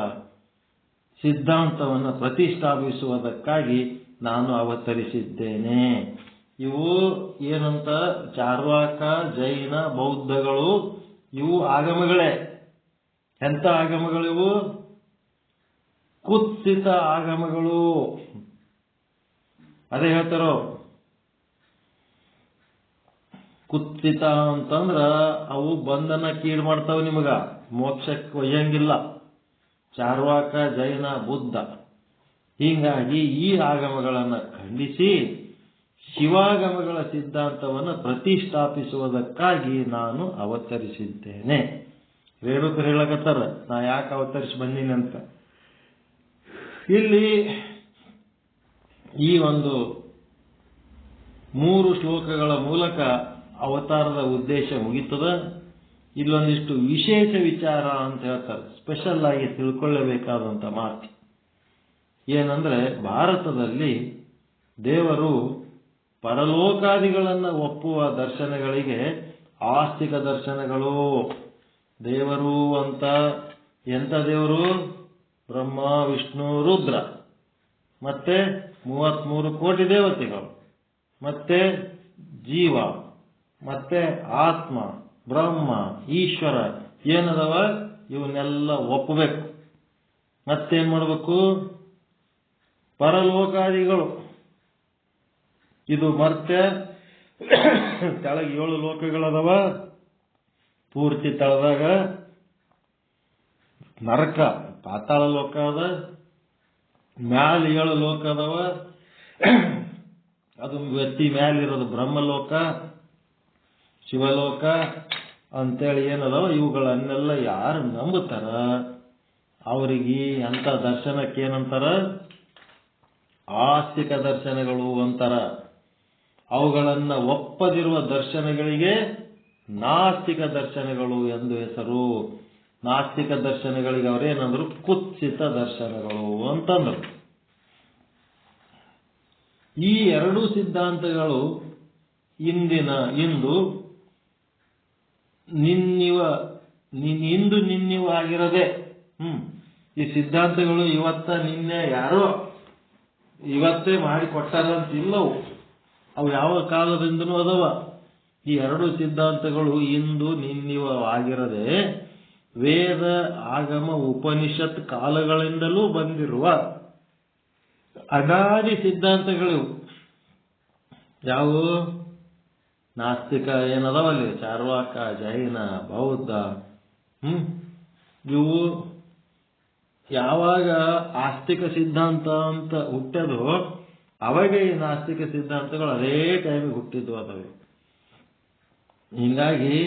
ಸಿದ್ಧಾಂತವನ್ನು ಪ್ರತಿಷ್ಠಾಪಿಸುವುದಕ್ಕಾಗಿ ನಾನು ಅವತರಿಸಿದ್ದೇನೆ. ಇವು ಏನಂತ ಚಾರ್ವಾಕ ಜೈನ ಬೌದ್ಧಗಳು ಇವು ಆಗಮಗಳೇ. ಎಂಥ ಆಗಮಗಳಿವು? ಕುತ್ಸಿತ ಆಗಮಗಳು. ಅದೇ ಹೇಳ್ತಾರೋ, ಕುತ್ಸಿತ ಅಂತಂದ್ರ ಅವು ಬಂಧನ ಕೀಡು ಮಾಡ್ತಾವ, ನಿಮಗ ಮೋಕ್ಷಕ್ಕೆ ಒಯ್ಯಂಗಿಲ್ಲ. ಚಾರ್ವಾಕ ಜೈನ ಬುದ್ಧ ಹೀಗಾಗಿ ಈ ಆಗಮಗಳನ್ನು ಖಂಡಿಸಿ ಶಿವಾಗಮಗಳ ಸಿದ್ಧಾಂತವನ್ನು ಪ್ರತಿಷ್ಠಾಪಿಸುವುದಕ್ಕಾಗಿ ನಾನು ಅವತರಿಸಿದ್ದೇನೆ. ರೇಣುಕರು ಹೇಳಕತ್ತಾರ ನಾ ಯಾಕೆ ಅವತರಿಸಿ ಬಂದೀನಿ ಅಂತ. ಇಲ್ಲಿ ಈ ಒಂದು 3 ಶ್ಲೋಕಗಳ ಮೂಲಕ ಅವತಾರದ ಉದ್ದೇಶ ಮುಗಿತದ. ಇಲ್ಲೊಂದಿಷ್ಟು ವಿಶೇಷ ವಿಚಾರ ಅಂತ ಹೇಳ್ತಾರೆ, ಸ್ಪೆಷಲ್ ಆಗಿ ತಿಳ್ಕೊಳ್ಳಬೇಕಾದಂಥ ಮಾತು ಏನಂದ್ರೆ, ಭಾರತದಲ್ಲಿ ದೇವರು ಪರಲೋಕಾದಿಗಳನ್ನು ಒಪ್ಪುವ ದರ್ಶನಗಳಿಗೆ ಆಸ್ತಿಕ ದರ್ಶನಗಳು. ದೇವರು ಅಂತ ಎಂಥ ದೇವರು? ಬ್ರಹ್ಮ ವಿಷ್ಣು ರುದ್ರ, ಮತ್ತೆ 33 ಕೋಟಿ ದೇವತೆಗಳು, ಮತ್ತೆ ಜೀವ, ಮತ್ತೆ ಆತ್ಮ, ಬ್ರಹ್ಮ, ಈಶ್ವರ ಏನದವ ಇವನ್ನೆಲ್ಲ ಒಪ್ಪಬೇಕು. ಮತ್ತೇನ್ ಮಾಡಬೇಕು? ಪರಲೋಕಾದಿಗಳು ಇದು ಮರ್ತ್ಯ ಕೆಳಗೆ 7 ಲೋಕಗಳದವ. ಪೂರ್ತಿ ತಳದಾಗ ನರಕ ಪಾತಾಳ ಲೋಕ ಅದ, ಮ್ಯಾಲ 7 ಲೋಕ ಅದಾವ. ಅದು ವ್ಯಕ್ತಿ ಮ್ಯಾಲಿರೋದು ಬ್ರಹ್ಮಲೋಕ, ಶಿವಲೋಕ ಅಂತೇಳಿ ಏನದಾವ. ಇವುಗಳನ್ನೆಲ್ಲ ಯಾರು ನಂಬುತ್ತಾರ ಅವರಿಗೆ ಅಂತ ದರ್ಶನಕ್ಕೆ ಏನಂತಾರ? ಆಸ್ತಿಕ ದರ್ಶನಗಳು ಅಂತಾರ. ಅವುಗಳನ್ನ ಒಪ್ಪದಿರುವ ದರ್ಶನಗಳಿಗೆ ನಾಸ್ತಿಕ ದರ್ಶನಗಳು ಎಂದು ಹೆಸರು. ನಾಸ್ತಿಕ ದರ್ಶನಗಳಿಗೆ ಅವರೇನಂದ್ರು? ಕುತ್ಸಿತ ದರ್ಶನಗಳು ಅಂತಂದ್ರು. ಈ 2 ಸಿದ್ಧಾಂತಗಳು ಇಂದು ಇಂದು ನಿನ್ನಿವ ಆಗಿರೋದೆ. ಈ ಸಿದ್ಧಾಂತಗಳು ಇವತ್ತ ನಿನ್ನೆ ಯಾರೋ ಇವತ್ತೇ ಮಾಡಿ ಕೊಟ್ಟಾರಂತಿಲ್ಲವು. ಅವು ಯಾವ ಕಾಲದಿಂದನೂ ಅದಾವ. ಈ ಎರಡು ಸಿದ್ಧಾಂತಗಳು ಇಂದು ನಿನ್ನಿವ ಆಗಿರದೆ ವೇದ ಆಗಮ ಉಪನಿಷತ್ ಕಾಲಗಳಿಂದಲೂ ಬಂದಿರುವ ಅನಾದಿ ಸಿದ್ಧಾಂತಗಳಿವು. ಯಾವುವು? ನಾಸ್ತಿಕ ಏನದವಲ್ಲಿ, ಚಾರ್ವಾಕ, ಜೈನ, ಬೌದ್ಧ. ಇವು ಯಾವಾಗ ಆಸ್ತಿಕ ಸಿದ್ಧಾಂತ ಅಂತ ಹುಟ್ಟದೋ ಅವಾಗ ಈ ನಾಸ್ತಿಕ ಸಿದ್ಧಾಂತಗಳು ಅದೇ ಟೈಮಿಗೆ ಹುಟ್ಟಿದ್ವು ಅದವೆ. ಹೀಗಾಗಿ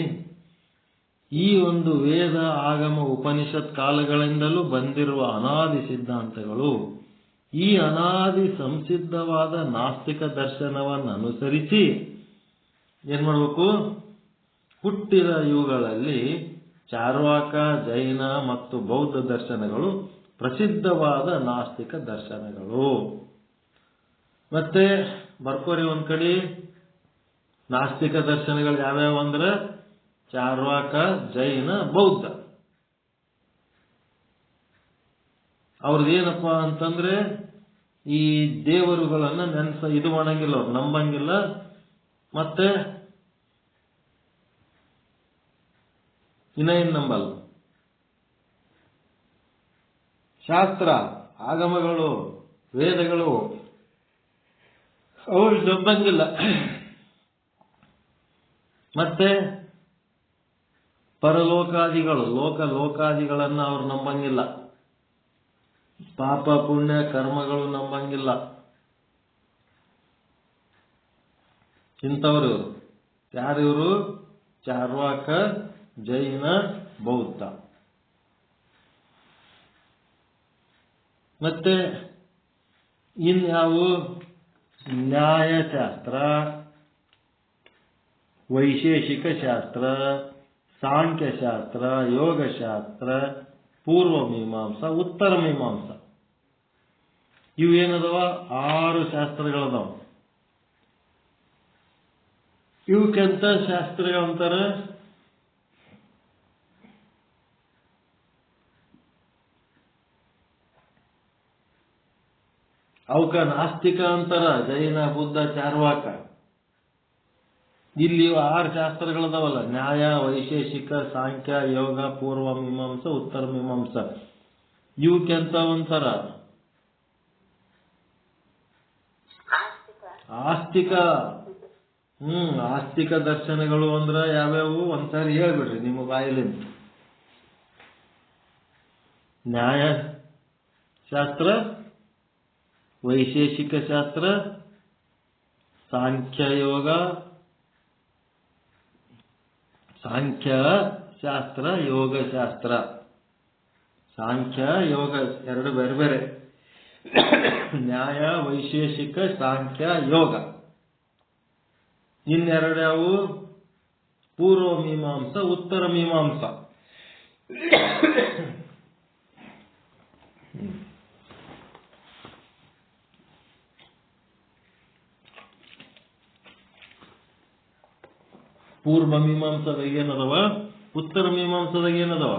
ಈ ಒಂದು ವೇದ ಆಗಮ ಉಪನಿಷತ್ ಕಾಲಗಳಿಂದಲೂ ಬಂದಿರುವ ಅನಾದಿ ಸಿದ್ಧಾಂತಗಳು ಈ ಅನಾದಿ ಸಂಸಿದ್ಧವಾದ ನಾಸ್ತಿಕ ದರ್ಶನವನ್ನು ಅನುಸರಿಸಿ ಏನ್ ಮಾಡಬೇಕು? ಹುಟ್ಟಿದ ಇವುಗಳಲ್ಲಿ ಚಾರ್ವಾಕ, ಜೈನ ಮತ್ತು ಬೌದ್ಧ ದರ್ಶನಗಳು ಪ್ರಸಿದ್ಧವಾದ ನಾಸ್ತಿಕ ದರ್ಶನಗಳು. ಮತ್ತೆ ಬರ್ಕೋರಿ ಒಂದ್ ಕಡೆ ನಾಸ್ತಿಕ ದರ್ಶನಗಳು ಯಾವ್ಯಾವ ಅಂದ್ರೆ ಚಾರ್ವಾಕ, ಜೈನ, ಬೌದ್ಧ. ಅವ್ರದ್ದೇನಪ್ಪ ಅಂತಂದ್ರೆ ಈ ದೇವರುಗಳನ್ನ ಇದು ಮಾಡಂಗಿಲ್ಲ, ಅವ್ರು ನಂಬಂಗಿಲ್ಲ. ಮತ್ತೆ ಏನ್ ನಂಬಲ್ಲ? ಶಾಸ್ತ್ರ, ಆಗಮಗಳು, ವೇದಗಳು ಅವ್ರು ನಂಬಂಗಿಲ್ಲ. ಮತ್ತೆ ಪರಲೋಕಾದಿಗಳು, ಲೋಕಾದಿಗಳನ್ನ ಅವ್ರು ನಂಬಂಗಿಲ್ಲ. ಪಾಪ ಪುಣ್ಯ ಕರ್ಮಗಳು ನಂಬಂಗಿಲ್ಲ. ಇಂಥವ್ರು ಯಾರಿವರು? ಚಾರ್ವಾಕ, ಜೈನ, ಬೌದ್ಧ. ಮತ್ತೆ ಇನ್ಯಾವು? ನ್ಯಾಯಶಾಸ್ತ್ರ, ವೈಶೇಷಿಕ ಶಾಸ್ತ್ರ, ಸಾಂಖ್ಯಶಾಸ್ತ್ರ, ಯೋಗಶಾಸ್ತ್ರ, ಪೂರ್ವ ಮೀಮಾಂಸಾ, ಉತ್ತರ ಮೀಮಾಂಸಾ. ಇವು ಏನದವ? 6 ಶಾಸ್ತ್ರಗಳದಾವ. ಇವಕ್ಕೆಂತ ಶಾಸ್ತ್ರಗಳಂತಾರ? ಅವಕ್ಕ ನಾಸ್ತಿಕ ಅಂತಾರ, ಜೈನ, ಬುದ್ಧ, ಚಾರ್ವಾಕ. ಇಲ್ಲಿ 6 ಶಾಸ್ತ್ರಗಳದಾವಲ್ಲ, ನ್ಯಾಯ, ವೈಶೇಷಿಕ, ಸಾಂಖ್ಯ, ಯೋಗ, ಪೂರ್ವ ಮೀಮಾಂಸಾ, ಉತ್ತರ ಮೀಮಾಂಸಾ. ಇವಕ್ಕೆಂತ ಒಂಥರ ಆಸ್ತಿಕ. ಆಸ್ತಿಕ ದರ್ಶನಗಳು ಅಂದ್ರ ಯಾವ್ಯಾವು? ಒಂದ್ಸಾರಿ ಹೇಳ್ಬಿಡ್ರಿ ನಿಮ್ಮ ಬಾಯಿಲಿಂದ. ನ್ಯಾಯ ಶಾಸ್ತ್ರ, ವೈಶೇಷಿಕ ಶಾಸ್ತ್ರ, ಸಾಂಖ್ಯ ಶಾಸ್ತ್ರ, ಯೋಗ ಶಾಸ್ತ್ರ. ಸಾಂಖ್ಯ ಯೋಗ ಎರಡು ಬೇರೆ ಬೇರೆ. ನ್ಯಾಯ, ವೈಶೇಷಿಕ, ಸಾಂಖ್ಯ, ಯೋಗ. ಇನ್ನೆರಡು ಯಾವು? ಪೂರ್ವ ಮೀಮಾಂಸಾ, ಉತ್ತರ ಮೀಮಾಂಸಾ. ಪೂರ್ವ ಮೀಮಾಂಸಾದಾಗ ಏನದವ? ಉತ್ತರ ಮೀಮಾಂಸಾದಾಗ ಏನದವ?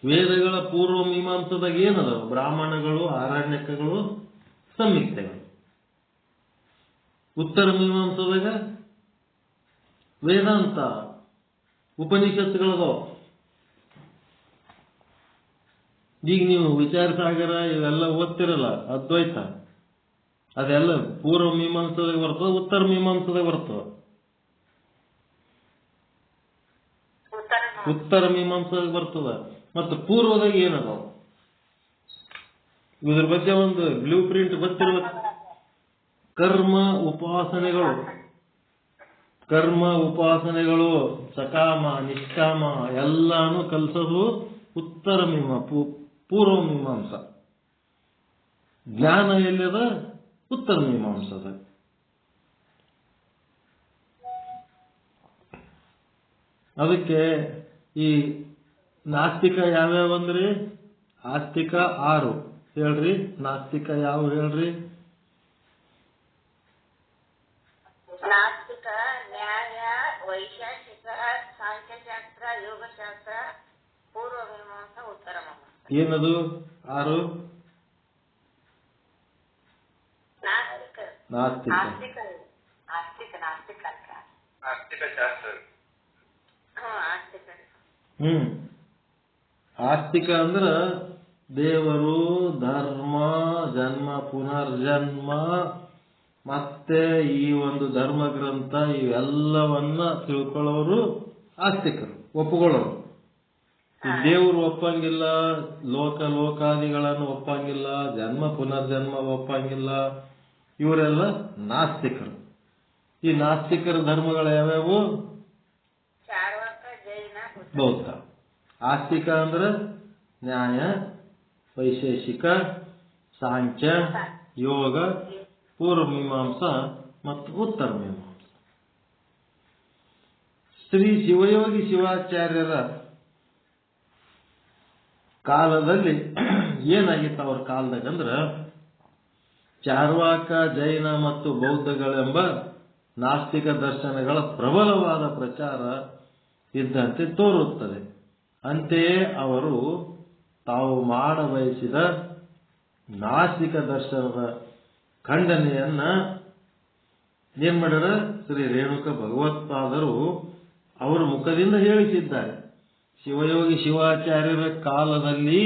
ವೇದಗಳ ಪೂರ್ವ ಮೀಮಾಂಸದಾಗ ಏನದವ? ಬ್ರಾಹ್ಮಣಗಳು, ಆರಣ್ಯಕಗಳು, ಸಂಹಿತೆಗಳು. ಉತ್ತರ ಮೀಮಾಂಸದಾಗ ವೇದಾಂತ, ಉಪನಿಷತ್ತುಗಳದವ. ಈಗ ನೀವು ವಿಚಾರ ಸಾಗರ ಇವೆಲ್ಲ ಓದ್ತಿರಲ್ಲ, ಅದ್ವೈತ, ಅದೆಲ್ಲ ಪೂರ್ವ ಮೀಮಾಂಸದಾಗ ಬರ್ತದ, ಉತ್ತರ ಮೀಮಾಂಸದಾಗ ಬರ್ತದ. ಉತ್ತರ ಮೀಮಾಂಸದಾಗ ಬರ್ತದ. ಮತ್ತು ಪೂರ್ವದಾಗ ಏನದಾವ? ಇದ್ರ ಬಗ್ಗೆ ಒಂದು ಬ್ಲೂ ಪ್ರಿಂಟ್ ಗೊತ್ತಿರ್ಬೇಕು. ಕರ್ಮ ಉಪಾಸನೆಗಳು, ಸಕಾಮ, ನಿಷ್ಕಾಮ ಎಲ್ಲಾನು ಕಲಿಸೋದು ಉತ್ತರ ಪೂರ್ವ ಮೀಮಾಂಸ. ಜ್ಞಾನ ಎಲ್ಲಿದ? ಉತ್ತರ ಮೀಮಾಂಸದ. ಅದಕ್ಕೆ ಈ ನಾಸ್ತಿಕ ಯಾವ್ಯಾವಂದ್ರಿ? ಆಸ್ತಿಕ 6, ಹೇಳ್ರಿ. ನಾಸ್ತಿಕ ಯಾವ ಹೇಳ್ರಿ? ನಾಸ್ತಿಕ ನ್ಯಾಯ, ವೈಶೇಷಿಕ, ಸಾಂಖ್ಯಶಾಸ್ತ್ರ, ಯೋಗಶಾಸ್ತ್ರ, ಪೂರ್ವ ಮೀಮಾಂಸಾ, ಉತ್ತರ ಮೀಮಾಂಸಾ. ಏನದು 6? ನಾಸ್ತಿಕ. ಆಸ್ತಿಕ ಅಂದ್ರ ದೇವರು, ಧರ್ಮ, ಜನ್ಮ, ಪುನರ್ಜನ್ಮ, ಮತ್ತೆ ಈ ಒಂದು ಧರ್ಮ ಗ್ರಂಥ ಇವೆಲ್ಲವನ್ನ ತಿಳ್ಕೊಳ್ಳೋರು ಆಸ್ತಿಕರು, ಒಪ್ಪುಕೊಳ್ಳೋರು. ದೇವ್ರು ಒಪ್ಪಂಗಿಲ್ಲ, ಲೋಕಾದಿಗಳನ್ನು ಒಪ್ಪಂಗಿಲ್ಲ, ಜನ್ಮ ಪುನರ್ಜನ್ಮ ಒಪ್ಪಂಗಿಲ್ಲ, ಇವರೆಲ್ಲ ನಾಸ್ತಿಕರು. ಈ ನಾಸ್ತಿಕರ ಧರ್ಮಗಳು ಯಾವ್ಯಾವು? ಬೌದ್ಧ. ಆಸ್ತಿಕ ಅಂದ್ರೆ ನ್ಯಾಯ, ವೈಶೇಷಿಕ, ಸಾಂಖ್ಯ, ಯೋಗ, ಪೂರ್ವ ಮೀಮಾಂಸಾ ಮತ್ತು ಉತ್ತರ ಮೀಮಾಂಸಾ. ಶ್ರೀ ಶಿವಯೋಗಿ ಶಿವಾಚಾರ್ಯರ ಕಾಲದಲ್ಲಿ ಏನಾಗಿತ್ತು? ಅವ್ರ ಕಾಲದಾಗ ಅಂದ್ರ ಚಾರ್ವಾಕ, ಜೈನ ಮತ್ತು ಬೌದ್ಧಗಳೆಂಬ ನಾಸ್ತಿಕ ದರ್ಶನಗಳ ಪ್ರಬಲವಾದ ಪ್ರಚಾರ ಇದ್ದಂತೆ ತೋರುತ್ತದೆ. ಅಂತೆಯೇ ಅವರು ತಾವು ಮಾಡಬಯಸಿದ ನಾಸ್ತಿಕ ದರ್ಶನದ ಖಂಡನೆಯನ್ನ ಏನ್ ಮಾಡ್ಯಾರ? ಶ್ರೀ ರೇಣುಕ ಭಗವತ್ಪಾದರು ಅವರ ಮುಖದಿಂದ ಹೇಳಿಸಿದ್ದಾರೆ. ಶಿವಯೋಗಿ ಶಿವಾಚಾರ್ಯರ ಕಾಲದಲ್ಲಿ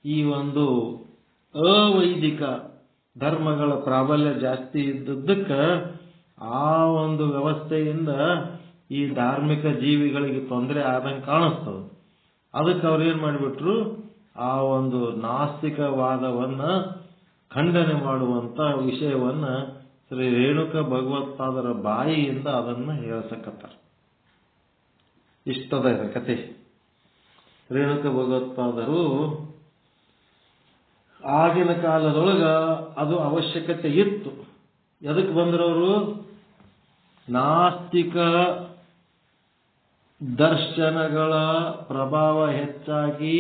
ಈ ಒಂದು ಅವೈದಿಕ ಧರ್ಮಗಳ ಪ್ರಾಬಲ್ಯ ಜಾಸ್ತಿ ಇದ್ದದ್ದಕ್ಕ ಆ ಒಂದು ವ್ಯವಸ್ಥೆಯಿಂದ ಈ ಧಾರ್ಮಿಕ ಜೀವಿಗಳಿಗೆ ತೊಂದರೆ ಆದಂಗೆ ಕಾಣಿಸ್ತದೆ. ಅದಕ್ಕೆ ಅವ್ರು ಏನ್ ಮಾಡಿಬಿಟ್ರು? ಆ ಒಂದು ನಾಸ್ತಿಕವಾದವನ್ನ ಖಂಡನೆ ಮಾಡುವಂತ ವಿಷಯವನ್ನ ಶ್ರೀ ರೇಣುಕ ಭಗವತ್ಪಾದರ ಬಾಯಿಯಿಂದ ಅದನ್ನ ಹೇಳ್ಸಕತ್ತಾರ. ಇಷ್ಟದ ಕತೆ. ರೇಣುಕ ಭಗವತ್ಪಾದರು ಆಗಿನ ಕಾಲದೊಳಗ ಅದು ಅವಶ್ಯಕತೆ ಇತ್ತು. ಎದಕ್ಕೆ ಬಂದ್ರವರು? ನಾಸ್ತಿಕ ದರ್ಶನಗಳ ಪ್ರಭಾವ ಹೆಚ್ಚಾಗಿ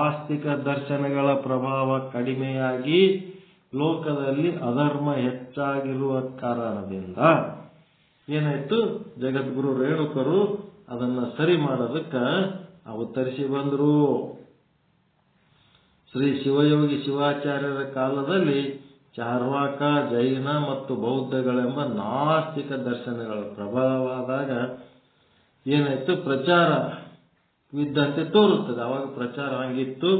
ಆಸ್ತಿಕ ದರ್ಶನಗಳ ಪ್ರಭಾವ ಕಡಿಮೆಯಾಗಿ ಲೋಕದಲ್ಲಿ ಅಧರ್ಮ ಹೆಚ್ಚಾಗಿರುವ ಕಾರಣದಿಂದ ಏನಾಯ್ತು? ಜಗದ್ಗುರು ರೇಣುಕರು ಅದನ್ನ ಸರಿ ಮಾಡೋದಕ್ಕೆ ಅವತರಿಸಿ ಬಂದರು. ಶ್ರೀ ಶಿವಯೋಗಿ ಶಿವಾಚಾರ್ಯರ ಕಾಲದಲ್ಲಿ ಚಾರ್ವಾಕ, ಜೈನ ಮತ್ತು ಬೌದ್ಧಗಳೆಂಬ ನಾಸ್ತಿಕ ದರ್ಶನಗಳ ಪ್ರಭಾವವಾದಾಗ ಏನಾಯ್ತು? ಪ್ರಚಾರ ಇದ್ದಂತೆ ತೋರುತ್ತದೆ. ಅವಾಗ ಪ್ರಚಾರ ಆಗಿತ್ತು.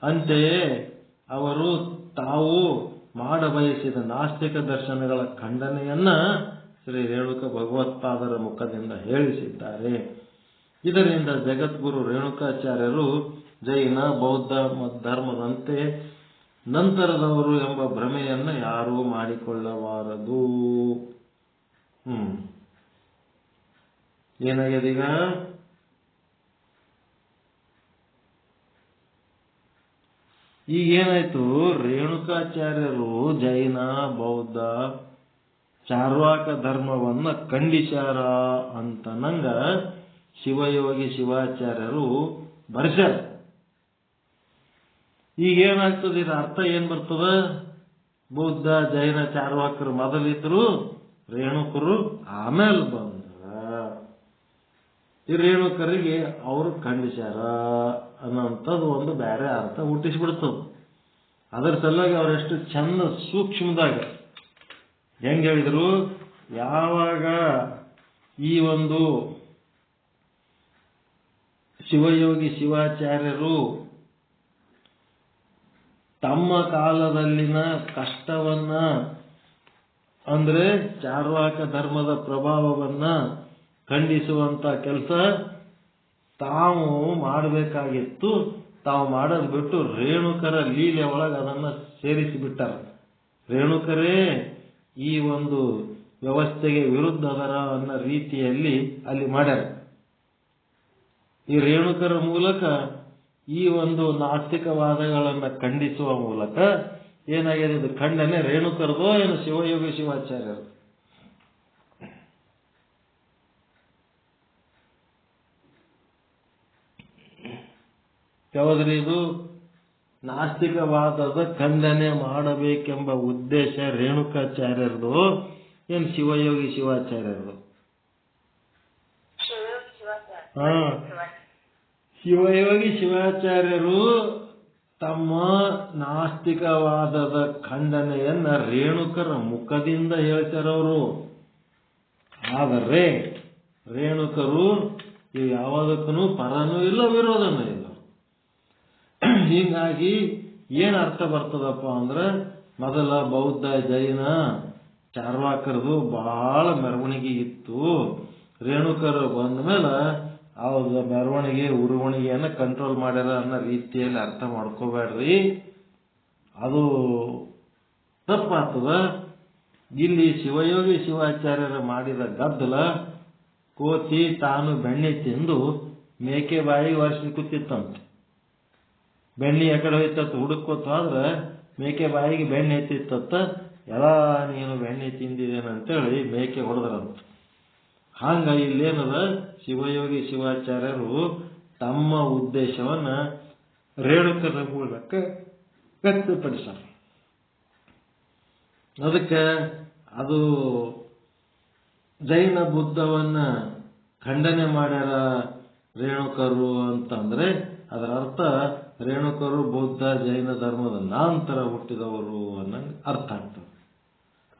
ಅಂತೆಯೇ ಅವರು ತಾವು ಮಾಡಬಯಸಿದ ನಾಸ್ತಿಕ ದರ್ಶನಗಳ ಖಂಡನೆಯನ್ನ ಶ್ರೀ ರೇಣುಕ ಭಗವತ್ಪಾದರ ಮುಖದಿಂದ ಹೇಳಿಸಿದ್ದಾರೆ. ಇದರಿಂದ ಜಗದ್ಗುರು ರೇಣುಕಾಚಾರ್ಯರು ಜೈನ, ಬೌದ್ಧ ಧರ್ಮದಂತೆ ನಂತರದವರು ಎಂಬ ಭ್ರಮೆಯನ್ನು ಯಾರೂ ಮಾಡಿಕೊಳ್ಳಬಾರದು. ಏನಾಗಿದೆ ಈಗ? ಈಗೇನಾಯ್ತು? ರೇಣುಕಾಚಾರ್ಯರು ಜೈನ, ಬೌದ್ಧ, ಚಾರ್ವಾಕ ಧರ್ಮವನ್ನ ಖಂಡಿಸ್ಯಾರ ಅಂತ ನಂಗ ಶಿವಯೋಗಿ ಶಿವಾಚಾರ್ಯರು ಬರ್ಸ್ಯಾರ. ಈಗೇನಾಗ್ತದೆ? ಇದರ ಅರ್ಥ ಏನ್ ಬರ್ತದ? ಬೌದ್ಧ, ಜೈನ, ಚಾರ್ವಾಕರು ಮೊದಲಿದ್ರು, ರೇಣುಕರು ಆಮೇಲೆ ಬಂದ್ರ. ಈ ರೇಣುಕರಿಗೆ ಅವರು ಖಂಡಿಸ್ಯಾರ ಅನ್ನೋಂಥದ್ದು ಒಂದು ಬೇರೆ ಅರ್ಥ ಹುಟ್ಟಿಸ್ಬಿಡ್ತದ. ಅದರ ಸಲುವಾಗಿ ಅವರೆಷ್ಟು ಚಂದ ಸೂಕ್ಷ್ಮದಾಗ ಹೆಂಗ್ ಹೇಳಿದ್ರು? ಯಾವಾಗ ಈ ಒಂದು ಶಿವಯೋಗಿ ಶಿವಾಚಾರ್ಯರು ತಮ್ಮ ಕಾಲದಲ್ಲಿನ ಕಷ್ಟವನ್ನ ಅಂದ್ರೆ ಚಾರ್ವಾಕ ಧರ್ಮದ ಪ್ರಭಾವವನ್ನ ಖಂಡಿಸುವಂತ ಕೆಲಸ ತಾವು ಮಾಡಬೇಕಾಗಿತ್ತು, ತಾವು ಮಾಡೋದು ಬಿಟ್ಟು ರೇಣುಕರ ಲೀಲೆ ಒಳಗೆ ಅದನ್ನ ಸೇರಿಸಿಬಿಟ್ಟಾರ. ರೇಣುಕರೇ ಈ ಒಂದು ವ್ಯವಸ್ಥೆಗೆ ವಿರುದ್ಧ ಅದರ ಅನ್ನೋ ರೀತಿಯಲ್ಲಿ ಅಲ್ಲಿ ಮಾಡ್ಯಾರ. ಈ ರೇಣುಕರ ಮೂಲಕ ಈ ಒಂದು ನಾಸ್ತಿಕವಾದಗಳನ್ನ ಖಂಡಿಸುವ ಮೂಲಕ ಏನಾಗಿದೆ? ಇದು ಖಂಡನೆ ರೇಣುಕರದೋ ಏನು ಶಿವಯೋಗಿ ಶಿವಾಚಾರ್ಯರು? ಯಾವ್ದ್ರಿ ಇದು? ನಾಸ್ತಿಕವಾದದ ಖಂಡನೆ ಮಾಡಬೇಕೆಂಬ ಉದ್ದೇಶ ರೇಣುಕಾಚಾರ್ಯರದು ಏನು ಶಿವಯೋಗಿ ಶಿವಾಚಾರ್ಯರದು? ಶಿವಯೋಗಿ ಶಿವಾಚಾರ್ಯರು ತಮ್ಮ ನಾಸ್ತಿಕವಾದದ ಖಂಡನೆಯನ್ನ ರೇಣುಕರ ಮುಖದಿಂದ ಹೇಳ್ತಾರವರು. ಆದರೆ ರೇಣುಕರು ಇವು ಯಾವುದಕ್ಕೂ ಪರನೂ ಇಲ್ಲ, ವಿರೋಧನೂ ಇಲ್ಲ. ಹೀಗಾಗಿ ಏನ್ ಅರ್ಥ ಬರ್ತದಪ್ಪ ಅಂದ್ರೆ, ಮೊದಲ ಬೌದ್ಧ ಜೈನ ಚಾರ್ವಾಕರದು ಬಹಳ ಮೆರವಣಿಗೆ ಇತ್ತು. ರೇಣುಕರು ಬಂದ ಮೇಲೆ ಅವ್ರ ಮೆರವಣಿಗೆ ಉರುವಣಿಗೆಯನ್ನು ಕಂಟ್ರೋಲ್ ಮಾಡ್ಯಾರ ಅನ್ನೋ ರೀತಿಯಲ್ಲಿ ಅರ್ಥ ಮಾಡ್ಕೋಬೇಡ್ರಿ, ಅದು ತಪ್ಪಾಗ್ತದ. ಇಲ್ಲಿ ಶಿವಯೋಗಿ ಶಿವಾಚಾರ್ಯರ ಮಾಡಿದ ಗದ್ದಲ, ಕೋತಿ ತಾನು ಬೆಣ್ಣೆ ತಿಂದು ಮೇಕೆ ಬಾಯಿಗೆ ವರ್ಷಿ ಕೂತಿತ್ತಂತೆ. ಬೆಣ್ಣೆ ಎಕಡೆ ಹೋಯ್ತತ್ ಹುಡುಕೋತ ಹೋದ್ರೆ ಮೇಕೆ ಬಾಯಿಗೆ ಬೆಣ್ಣೆ ಎತ್ತಿತ್ತತ್ತ. ಎಲ್ಲ ನೀನು ಬೆಣ್ಣೆ ತಿಂದಿದ್ದೇನಂತೇಳಿ ಮೇಕೆ ಹೊಡೆದ್ರಂತ. ಹಂಗ ಇಲ್ಲೇನದ, ಶಿವಯೋಗಿ ಶಿವಾಚಾರ್ಯರು ತಮ್ಮ ಉದ್ದೇಶವನ್ನ ರೇಣುಕರ ಮೂಲಕ ವ್ಯಕ್ತಪಡಿಸ್ತಾರೆ. ಅದಕ್ಕೆ ಅದು ಜೈನ ಬುದ್ಧವನ್ನ ಖಂಡನೆ ಮಾಡ್ಯಾರ ರೇಣುಕರು ಅಂತಂದ್ರೆ ಅದರ ಅರ್ಥ ರೇಣುಕರು ಬೌದ್ಧ ಜೈನ ಧರ್ಮದ ನಂತರ ಹುಟ್ಟಿದವರು ಅನ್ನಂಗೆ ಅರ್ಥ ಆಗ್ತದೆ.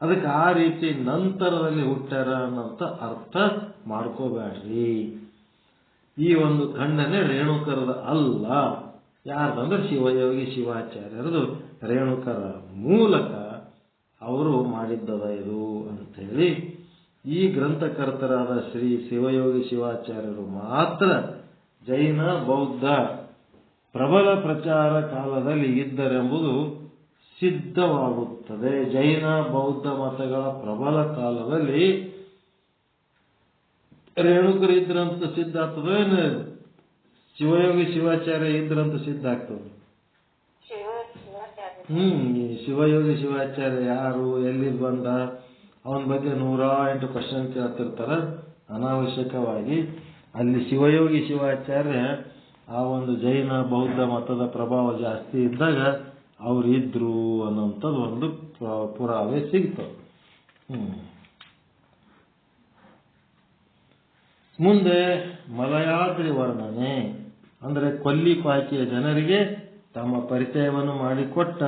ಅದಕ್ಕೆ ಆ ರೀತಿ ನಂತರದಲ್ಲಿ ಹುಟ್ಟ್ಯಾರ ಅನ್ನೋಂಥ ಅರ್ಥ ಮಾಡ್ಕೋಬೇಡ್ರಿ. ಈ ಒಂದು ಖಂಡನೆ ರೇಣುಕರದ ಅಲ್ಲ, ಯಾರ್ದಂದ್ರೆ ಶಿವಯೋಗಿ ಶಿವಾಚಾರ್ಯರದು ರೇಣುಕರ ಮೂಲಕ ಅವರು ಮಾಡಿದ್ದದ ಇದು ಅಂಥೇಳಿ ಈ ಗ್ರಂಥಕರ್ತರಾದ ಶ್ರೀ ಶಿವಯೋಗಿ ಶಿವಾಚಾರ್ಯರು ಮಾತ್ರ ಜೈನ ಬೌದ್ಧ ಪ್ರಬಲ ಪ್ರಚಾರ ಕಾಲದಲ್ಲಿ ಇದ್ದರೆಂಬುದು ಸಿದ್ಧವಾಗುತ್ತದೆ. ಜೈನ ಬೌದ್ಧ ಮತಗಳ ಪ್ರಬಲ ಕಾಲದಲ್ಲಿ ರೇಣುಕರು ಇದ್ರಂತ ಸಿದ್ಧ ಆಗ್ತದೆ, ಶಿವಯೋಗಿ ಶಿವಾಚಾರ್ಯ ಇದ್ರಂತ ಸಿದ್ಧ ಆಗ್ತದೆ. ಶಿವಯೋಗಿ ಶಿವಾಚಾರ್ಯ ಯಾರು, ಎಲ್ಲಿ ಬಂದ, ಅವನ ಬಗ್ಗೆ 108 ಕ್ವಶನ್ ಕೇಳ್ತಿರ್ತಾರ ಅನಾವಶ್ಯಕವಾಗಿ. ಅಲ್ಲಿ ಶಿವಯೋಗಿ ಶಿವಾಚಾರ್ಯ ಆ ಒಂದು ಜೈನ ಬೌದ್ಧ ಮತದ ಪ್ರಭಾವ ಜಾಸ್ತಿ ಇದ್ದಾಗ ಅವ್ರು ಇದ್ರು ಅನ್ನೋಂಥದ್ದು ಒಂದು ಪುರಾವೆ ಸಿಗ್ತವೆ. ಮುಂದೆ ಮಲಯಾದ್ರಿ ವರ್ಣನೆ ಅಂದರೆ ಕೊಲ್ಲಿಪಾಕಿಯ ಜನರಿಗೆ ತಮ್ಮ ಪರಿಚಯವನ್ನು ಮಾಡಿಕೊಟ್ಟ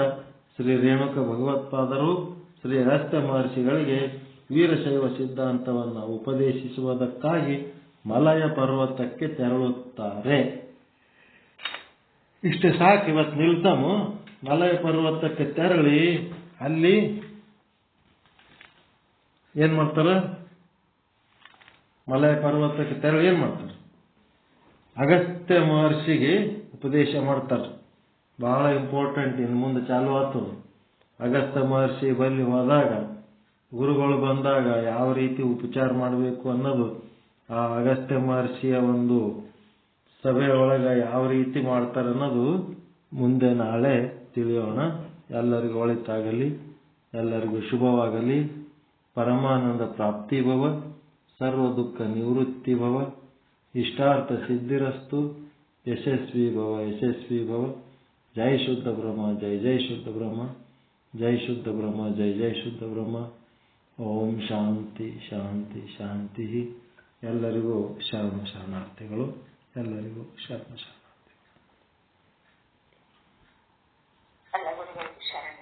ಶ್ರೀ ರೇಣುಕ ಭಗವತ್ಪಾದರು ಶ್ರೀ ಅಗಸ್ತ್ಯ ಮಹರ್ಷಿಗಳಿಗೆ ವೀರಶೈವ ಸಿದ್ಧಾಂತವನ್ನು ಉಪದೇಶಿಸುವುದಕ್ಕಾಗಿ ಮಲಯ ಪರ್ವತಕ್ಕೆ ತೆರಳುತ್ತಾರೆ. ಇಷ್ಟೇ ಸಾಕು, ಇವತ್ತು ನಿಲ್ತಾಮು. ಮಲಯ ಪರ್ವತಕ್ಕೆ ತೆರಳಿ ಅಲ್ಲಿ ಏನ್ ಮಾಡ್ತಾರ? ಮಲಯ ಪರ್ವತಕ್ಕೆ ತೆರಳಿ ಏನ್ ಮಾಡ್ತಾರೆ? ಅಗಸ್ತ್ಯ ಮಹರ್ಷಿಗೆ ಉಪದೇಶ ಮಾಡ್ತಾರೆ. ಬಹಳ ಇಂಪಾರ್ಟೆಂಟ್, ಇನ್ನು ಮುಂದೆ ಚಾಲು ಆಗ್ತದೆ. ಅಗಸ್ತ್ಯ ಮಹರ್ಷಿ ಬಳಿ ಹೋದಾಗ, ಗುರುಗಳು ಬಂದಾಗ ಯಾವ ರೀತಿ ಉಪಚಾರ ಮಾಡಬೇಕು ಅನ್ನೋದು ಆ ಅಗಸ್ತ್ಯ ಮಹರ್ಷಿಯ ಒಂದು ಸಭೆಯೊಳಗೆ ಯಾವ ರೀತಿ ಮಾಡ್ತಾರೆ ಅನ್ನೋದು ಮುಂದೆ ನಾಳೆ ತಿಳಿಯೋಣ. ಎಲ್ಲರಿಗೂ ಒಳಿತಾಗಲಿ, ಎಲ್ಲರಿಗೂ ಶುಭವಾಗಲಿ. ಪರಮಾನಂದ ಪ್ರಾಪ್ತಿ ಭವ, ಸರ್ವ ದುಃಖ ನಿವೃತ್ತಿ ಭವ, ಇಷ್ಟಾರ್ಥ ಸಿದ್ಧಿರಸ್ತು, ಯಶಸ್ವಿ ಭವ ಯಶಸ್ವಿ ಭವ. ಜೈ ಶುದ್ಧ ಬ್ರಹ್ಮ, ಜೈ ಜೈ ಶುದ್ಧ ಬ್ರಹ್ಮ, ಜೈ ಶುದ್ಧ ಬ್ರಹ್ಮ, ಜೈ ಜೈ ಶುದ್ಧ ಬ್ರಹ್ಮ. ಓಂ ಶಾಂತಿ ಶಾಂತಿ ಶಾಂತಿ. ಎಲ್ಲರಿಗೂ ಶರಣಾರ್ಥಿಗಳು, ಎಲ್ಲರಿಗೂ ಶರಣ.